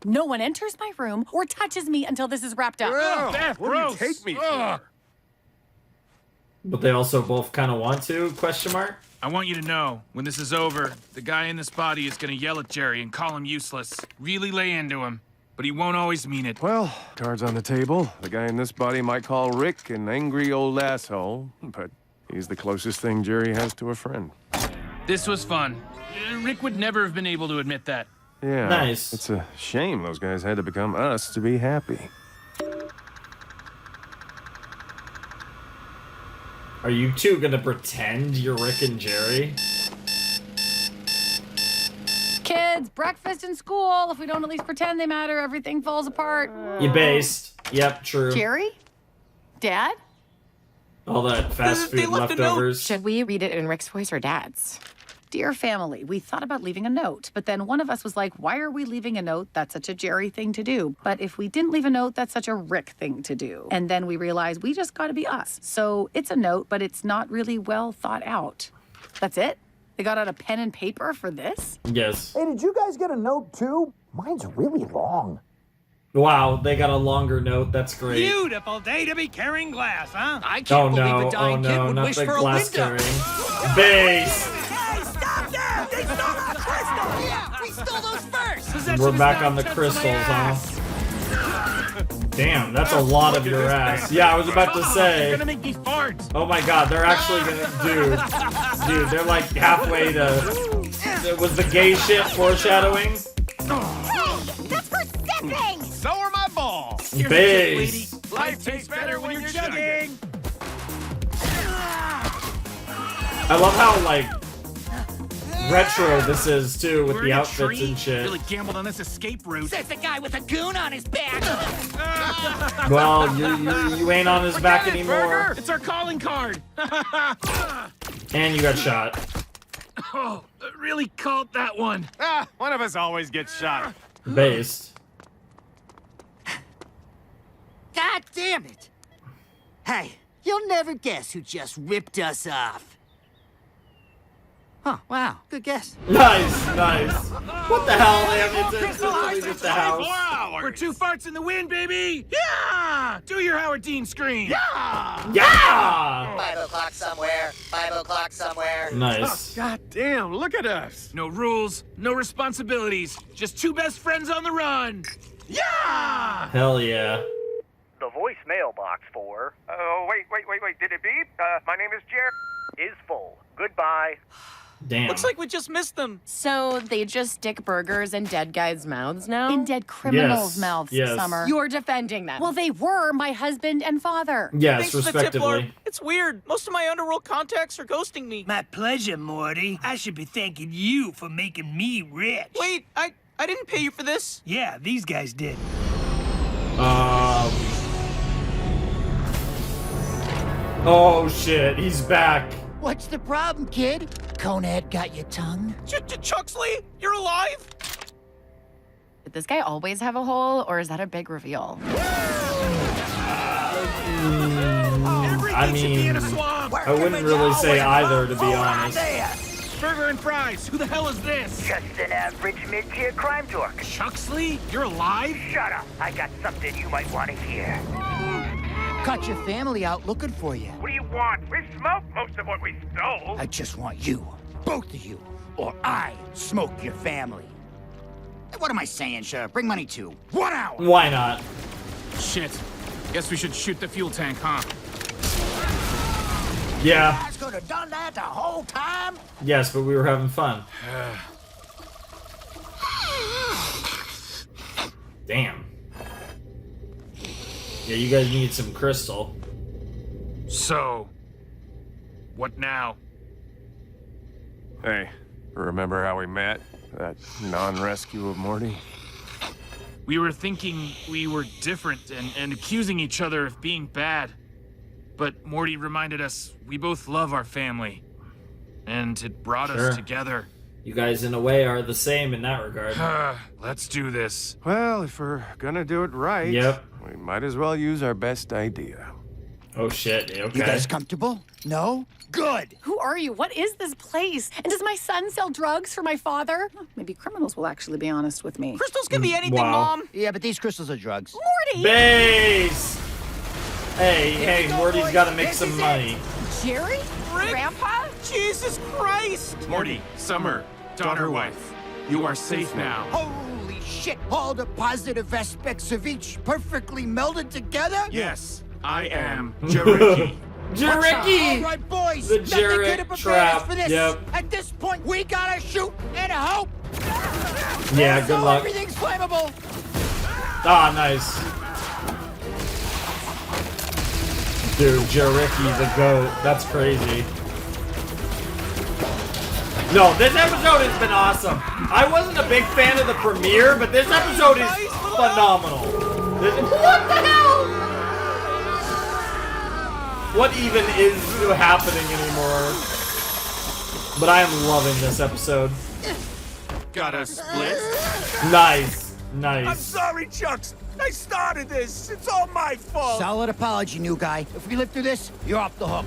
No one enters my room or touches me until this is wrapped up. Ugh, Beth, What do you gross. take me Ugh. for? But they also both kind of want to, question mark? I want you to know, when this is over, the guy in this body is gonna yell at Jerry and call him useless. Really lay into him. But he won't always mean it. Well, cards on the table. The guy in this body might call Rick an angry old asshole, but he's the closest thing Jerry has to a friend. This was fun. Rick would never have been able to admit that. Yeah. Nice. It's a shame those guys had to become us to be happy. Are you two gonna pretend you're Rick and Jerry? Kids, breakfast and school. If we don't at least pretend they matter, everything falls apart. You based. Yep, true. Jerry? Dad? All that fast They food left a note. leftovers. Should we read it in Rick's voice or Dad's? Dear family, we thought about leaving a note, but then one of us was like, why are we leaving a note? That's such a Jerry thing to do. But if we didn't leave a note, that's such a Rick thing to do. And then we realized we just gotta be us. So it's a note, but it's not really well thought out. That's it? They got out a pen and paper for this? Yes. Hey, did you guys get a note too? Mine's really long. Wow, they got a longer note. That's great. Beautiful day to be carrying glass, huh? I Oh can't believe no, a dying kid would not wish the for a glass window. carrying. Base! Hey, stop there! They stole our crystals! Yeah, we stole those first! We're back on the crystals, huh? Damn, that's a lot of your ass. Yeah, I was about to You're say. gonna make me fart. Oh my god, they're actually gonna. Dude, they're like halfway to. Was the gay shit foreshadowing? Hey, that's for sipping! So are my balls. Here's Base. a tip, lady. Life tastes better when you're chugging. I love how, like, retro this is, too, with We're the in a outfits tree. and shit. Really gambled on this escape route. Says the guy with a goon on his back! Well, you ain't on his back Forget it, anymore. Burger. It's our calling card. And you got shot. Oh, really called that one. One of us always gets shot. Based. God damn it! Hey, you'll never guess who just ripped us off. Huh, wow, good guess. Nice. What the hell? They have to leave the house. 24 hours. We're 2 farts in the wind, baby. Yeah. Do your Howard Dean scream. Yeah. 5 o'clock somewhere. 5 o'clock somewhere. Nice. Oh, God damn, look at us. No rules, no responsibilities. Just 2 best friends on the run. Yeah. Hell yeah. The voicemail box for... Oh, wait. Did it beep? My name is Jerrick. Is full. Goodbye. Damn. Looks like we just missed them. So they just stick burgers in dead guys' mouths now? In dead criminals' Yes, mouths, yes. Summer. You're defending them. Well, they were my husband and father. Yes, Thanks for the tip, Lord. respectively. It's weird. Most of my underworld contacts are ghosting me. My pleasure, Morty. I should be thanking you for making me rich. Wait, I didn't pay you for this. Yeah, these guys did. Oh shit, he's back. What's the problem, kid? Conad got your tongue? Chuxley, you're alive? Did this guy always have a hole, or is that a big reveal? I mean, I wouldn't really say either, to be honest. Burger and fries. Who the hell is this? Just an average mid-tier crime dork. Chuxley, you're alive? Shut up. I got something you might want to hear. Got your family out looking for you. What do you want? We smoked most of what we stole. I just want you, both of you, or I smoke your family. What am I saying, Sheriff? Bring money too. 1 hour. Why not? Shit. Guess we should shoot the fuel tank, huh? Yeah. You guys could have done that the whole time. Yes, but we were having fun. Damn. Yeah, you guys need some crystal. So, what now? Hey, remember how we met? That non-rescue of Morty? We were thinking we were different and accusing each other of being bad. But Morty reminded us we both love our family. And it brought us together. You guys, in a way, are the same in that regard. Let's do this. Well, if we're gonna do it right, Yep. we might as well use our best idea. Oh shit, okay. You guys comfortable? No? Good. Who are you? What is this place? And does my son sell drugs for my father? Oh, maybe criminals will actually be honest with me. Crystals can be anything, Wow. Mom. Yeah, but these crystals are drugs. Morty! Base! Hey, Morty's gotta make some money. Jerry? Rick? Grandpa? Jesus Christ! Morty, Summer, daughter, wife. You are safe now. Holy shit! All the positive aspects of each perfectly melded together? Yes, I am Jerrick. Jerricky! All right, boys. The nothing could Jerrick have prepared trap. us for this. Yep. At this point, we gotta shoot and hope. Yeah, good luck. Everything's flammable. Ah, nice. Dude, Jerricky the GOAT. That's crazy. No, this episode has been awesome. I wasn't a big fan of the premiere, but this episode is phenomenal. What the hell? What even is happening anymore? But I am loving this episode. Got a split? Nice. I'm Nice. sorry, Chucks. I started this. It's all my fault. Solid apology, new guy. If we live through this, you're off the hook.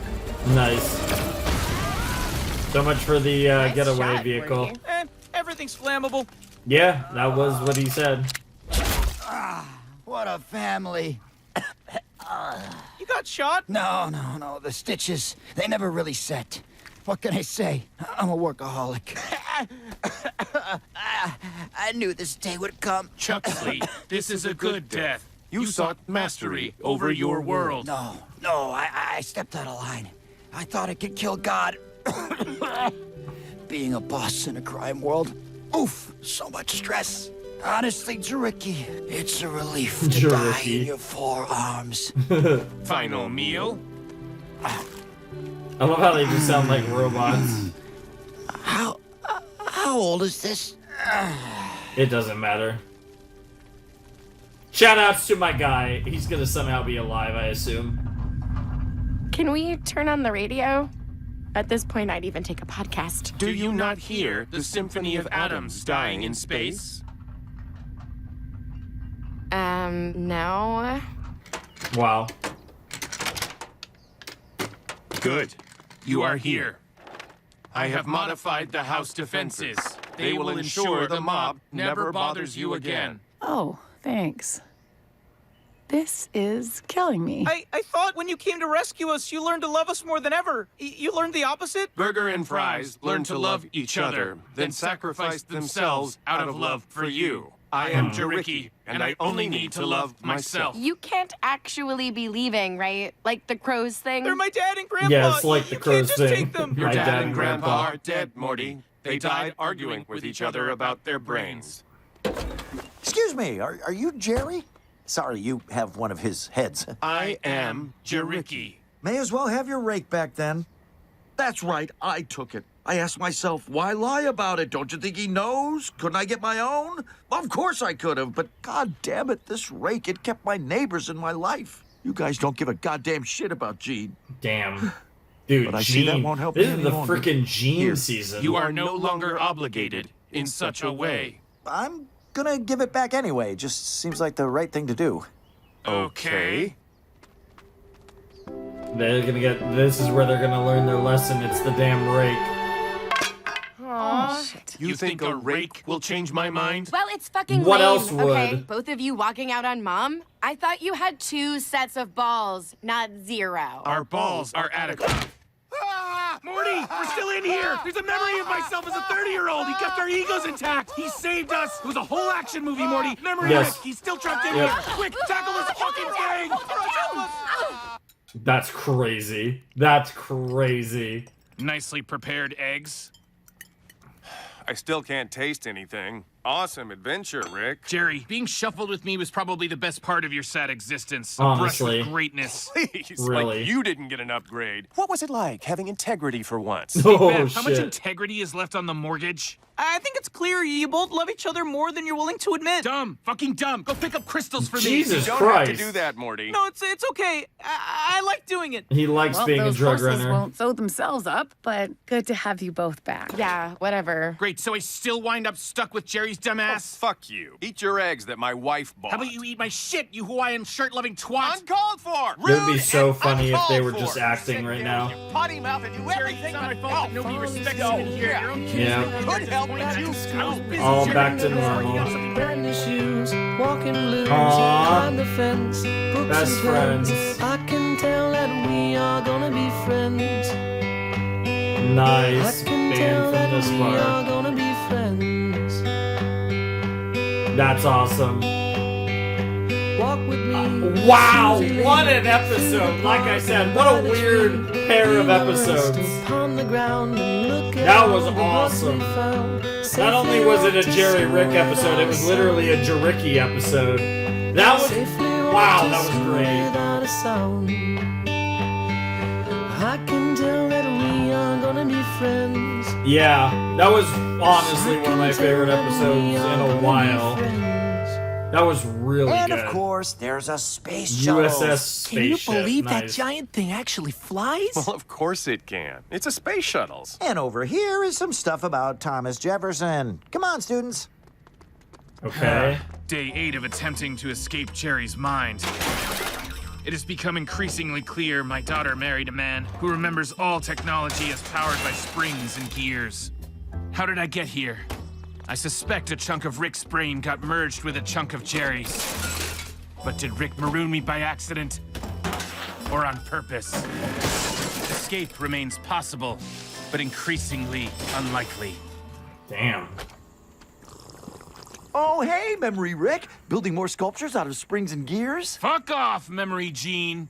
Nice. So much for the getaway shot, vehicle. Morty. Everything's flammable. Yeah, that was what he said. What a family. You got shot? No. The stitches, they never really set. What can I say? I'm a workaholic. I knew this day would come. Chuxley, this is a good death. You sought mastery over your world. No, I stepped out of line. I thought I could kill God. Being a boss in a crime world, oof, so much stress. Honestly, Jerricky, it's a relief to die in your forearms. Final meal? I love how they just sound like robots. How old is this? It doesn't matter. Shoutouts to my guy. He's gonna somehow be alive, I assume. Can we turn on the radio? At this point, I'd even take a podcast. Do you not hear the symphony of atoms dying in space? No. Wow. Good. You are here. I have modified the House defenses. They will ensure the mob never bothers you again. Oh, thanks. This is killing me. I thought when you came to rescue us, you learned to love us more than ever. You learned the opposite? Burger and Fries learned to love each other, then sacrificed themselves out of love for you. I am Jerrick, and I only need to love myself. You can't actually be leaving, right? Like the crows thing? They're my dad and grandpa. Yeah, it's like the crows can't just thing. take them. Your My dad and grandpa are dead, Morty. They died arguing with each other about their brains. Excuse me, are you Jerry? Sorry, you have one of his heads. I am Jerrick. May as well have your rake back then. That's right, I took it. I asked myself, why lie about it? Don't you think he knows? Couldn't I get my own? Of course I could have, but god damn it, this rake, it kept my neighbors in my life. You guys don't give a goddamn shit about Gene. Damn. Dude, But I Gene. see that won't help This me is any the longer. freaking Gene Here. season. You are no longer obligated in such a way. I'm gonna give it back anyway. Just seems like the right thing to do. Okay. They're gonna get. This is where they're gonna learn their lesson. It's the damn rake. Aw. Shit. You think a rake will change my mind? Well, it's fucking What lame, else would? okay? Both of you walking out on Mom? I thought you had 2 sets of balls, not 0. Our balls are adequate. Ah! Morty, we're still in here. There's a memory of myself as a 30-year-old. He kept our egos intact. He saved us. It was a whole action movie, Morty. Memory Yes. Rick. He's still trapped in Yep. here. Quick, tackle this fucking thing. That's crazy. That's crazy. Nicely prepared eggs. I still can't taste anything. Awesome adventure, Rick. Jerry, being shuffled with me was probably the best part of your sad existence. Honestly. A brush with greatness. Please, Really? like you didn't get an upgrade. What was it like having integrity for once? Oh, Beth, how much shit. integrity is left on the mortgage? I think it's clear you both love each other more than you're willing to admit. Dumb. Fucking dumb. Go pick up crystals for me. Jesus You don't Christ. have to do that, Morty. No, it's okay. I like doing it. He likes Well, being a those drug horses runner. won't sew themselves up, but good to have you both back. Yeah, whatever. Great, so I still wind up stuck with Jerry's dumbass? Fuck you. Eat your eggs that my wife bought. How about you eat my shit, you Hawaiian shirt-loving twat? Uncalled for! It would be Rude so and funny if they were uncalled just for. acting right now. Potty mouth and do Jerry, it's everything not my but fault help. that nobody respects you in here. Your own kids Yeah. Could help, but you I was busy, All Jerry. back to normal. Aww. Best friends. I can tell that we are gonna be friends. Nice. I can Banned tell from that this we are part. gonna be friends. That's awesome. Walk with me. Wow, what an episode! Like I said, what a weird pair of episodes. That was awesome. Not only was it a Jerry Rick episode, it was literally a Jerricky episode. That was wow, that was great. I can tell that we are gonna be friends. Yeah, that was honestly one of my favorite episodes in a while. That was really And good. of course, there's a space shuttle. USS Spaceship. Can you believe that nice. giant thing actually flies? Well, of course it can. It's a space shuttles. And over here is some stuff about Thomas Jefferson. Come on, students. Okay. Day 8 of attempting to escape Jerry's mind. It has become increasingly clear my daughter married a man who remembers all technology as powered by springs and gears. How did I get here? I suspect a chunk of Rick's brain got merged with a chunk of Jerry's. But did Rick maroon me by accident? Or on purpose? Escape remains possible, but increasingly unlikely. Damn. Oh, hey, Memory Rick. Building more sculptures out of springs and gears? Fuck off, Memory Gene!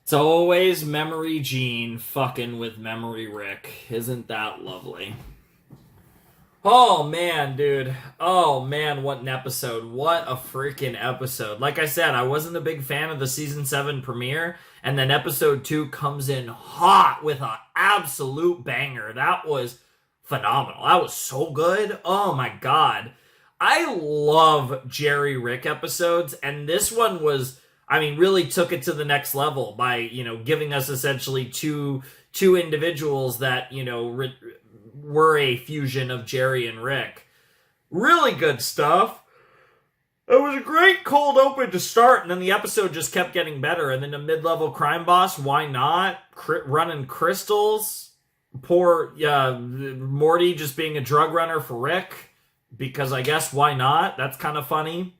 It's always Memory Gene fucking with Memory Rick. Isn't that lovely? Oh, man, dude. Oh, man, what an episode. What a freaking episode. Like I said, I wasn't a big fan of the Season 7 premiere, and then Episode 2 comes in hot with an absolute banger. That was phenomenal. That was so good. Oh, my God. I love Jerry Rick episodes, and this one was... I mean, really took it to the next level by, you know, giving us essentially two individuals that, you know, were a fusion of Jerry and Rick. Really good stuff. It was a great cold open to start, and then the episode just kept getting better. And then the mid-level crime boss, why not? Running crystals. Poor Morty just being a drug runner for Rick, because I guess why not? That's kind of funny.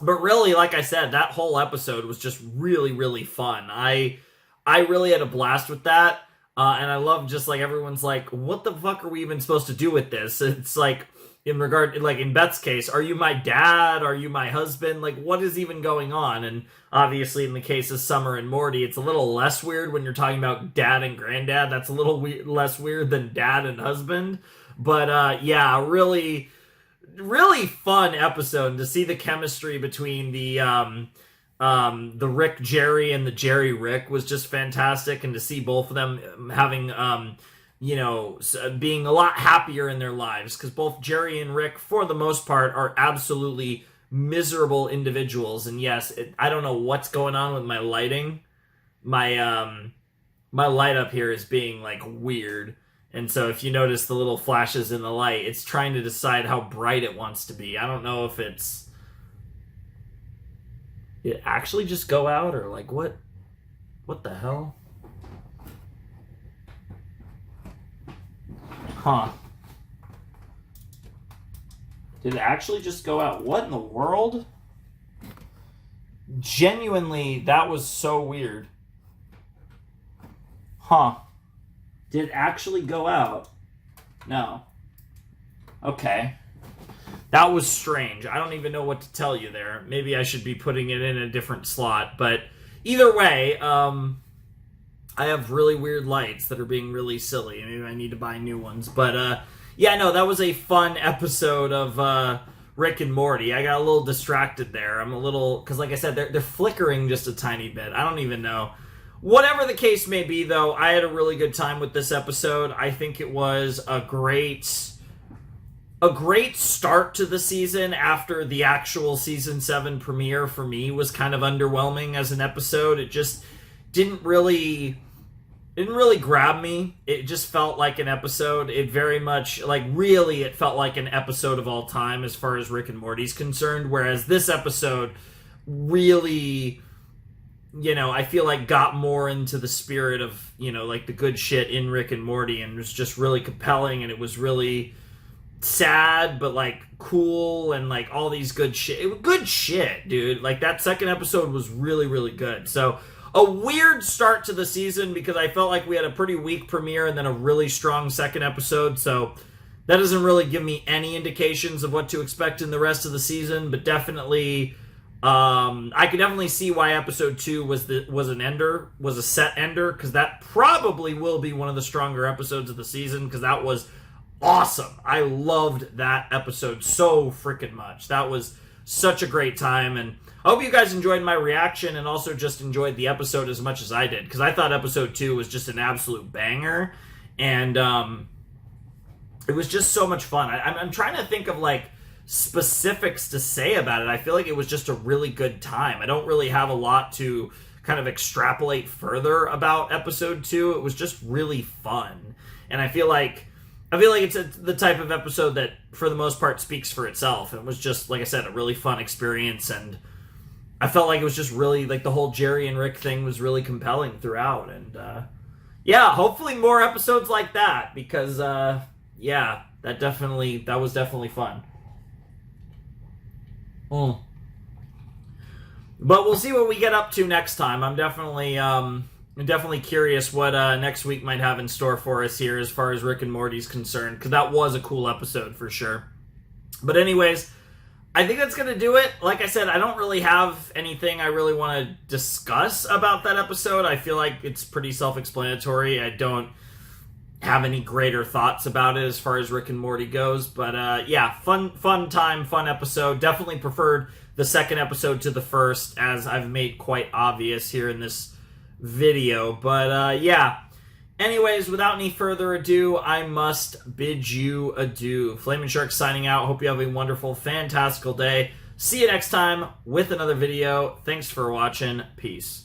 But really, like I said, that whole episode was just really, really fun. I really had a blast with that. And I love just like everyone's like, what the fuck are we even supposed to do with this? It's like, in Beth's case, are you my dad? Are you my husband? Like, what is even going on? And obviously, in the case of Summer and Morty, it's a little less weird when you're talking about dad and granddad. That's a little less weird than dad and husband. But yeah, really, really fun episode to see the chemistry between the Rick Jerry and the Jerry Rick was just fantastic, and to see both of them having being a lot happier in their lives, because both Jerry and Rick, for the most part, are absolutely miserable individuals. And yes, I don't know what's going on with my lighting. My light up here is being like weird, and so if you notice the little flashes in the light, it's trying to decide how bright it wants to be. I don't know if it actually just go out, or like what the hell? Huh. Did it actually just go out? What in the world? Genuinely, that was so weird. Huh. Did it actually go out? No. Okay. That was strange. I don't even know what to tell you there. Maybe I should be putting it in a different slot. But either way, I have really weird lights that are being really silly. Maybe I need to buy new ones. But, yeah, no, that was a fun episode of Rick and Morty. I got a little distracted there. I'm a little... Because, like I said, they're flickering just a tiny bit. I don't even know. Whatever the case may be, though, I had a really good time with this episode. I think it was a great start to the season after the actual Season 7 premiere for me was kind of underwhelming as an episode. It just didn't really grab me. It just felt like an episode. It very much, it felt like an episode of all time as far as Rick and Morty's concerned, whereas this episode really, I feel like got more into the spirit of, the good shit in Rick and Morty, and was just really compelling, and it was really sad, but, cool, and, all these good shit. It was good shit, dude. That second episode was really, really good. So, a weird start to the season, because I felt like we had a pretty weak premiere and then a really strong second episode, so that doesn't really give me any indications of what to expect in the rest of the season, but definitely, I could definitely see why episode 2 was a set ender, because that probably will be one of the stronger episodes of the season, because that was awesome. I loved that episode so freaking much. That was such a great time, and I hope you guys enjoyed my reaction and also just enjoyed the episode as much as I did, because I thought episode 2 was just an absolute banger, and it was just so much fun. I'm trying to think of, specifics to say about it. I feel like it was just a really good time. I don't really have a lot to kind of extrapolate further about episode 2. It was just really fun, and I feel like it's the type of episode that, for the most part, speaks for itself. It was just, like I said, a really fun experience, and I felt like it was just really, the whole Jerry and Rick thing was really compelling throughout, and, yeah, hopefully more episodes like that, because, yeah, that was definitely fun. But we'll see what we get up to next time. I'm definitely curious what next week might have in store for us here as far as Rick and Morty's concerned, because that was a cool episode for sure. But anyways, I think that's going to do it. Like I said, I don't really have anything I really want to discuss about that episode. I feel like it's pretty self-explanatory. I don't have any greater thoughts about it as far as Rick and Morty goes. But yeah, fun time, fun episode. Definitely preferred the second episode to the first, as I've made quite obvious here in this video. But yeah, anyways, without any further ado, I must bid you adieu. Flamin' Shark signing out. Hope you have a wonderful, fantastical day. See you next time with another video. Thanks for watching. Peace.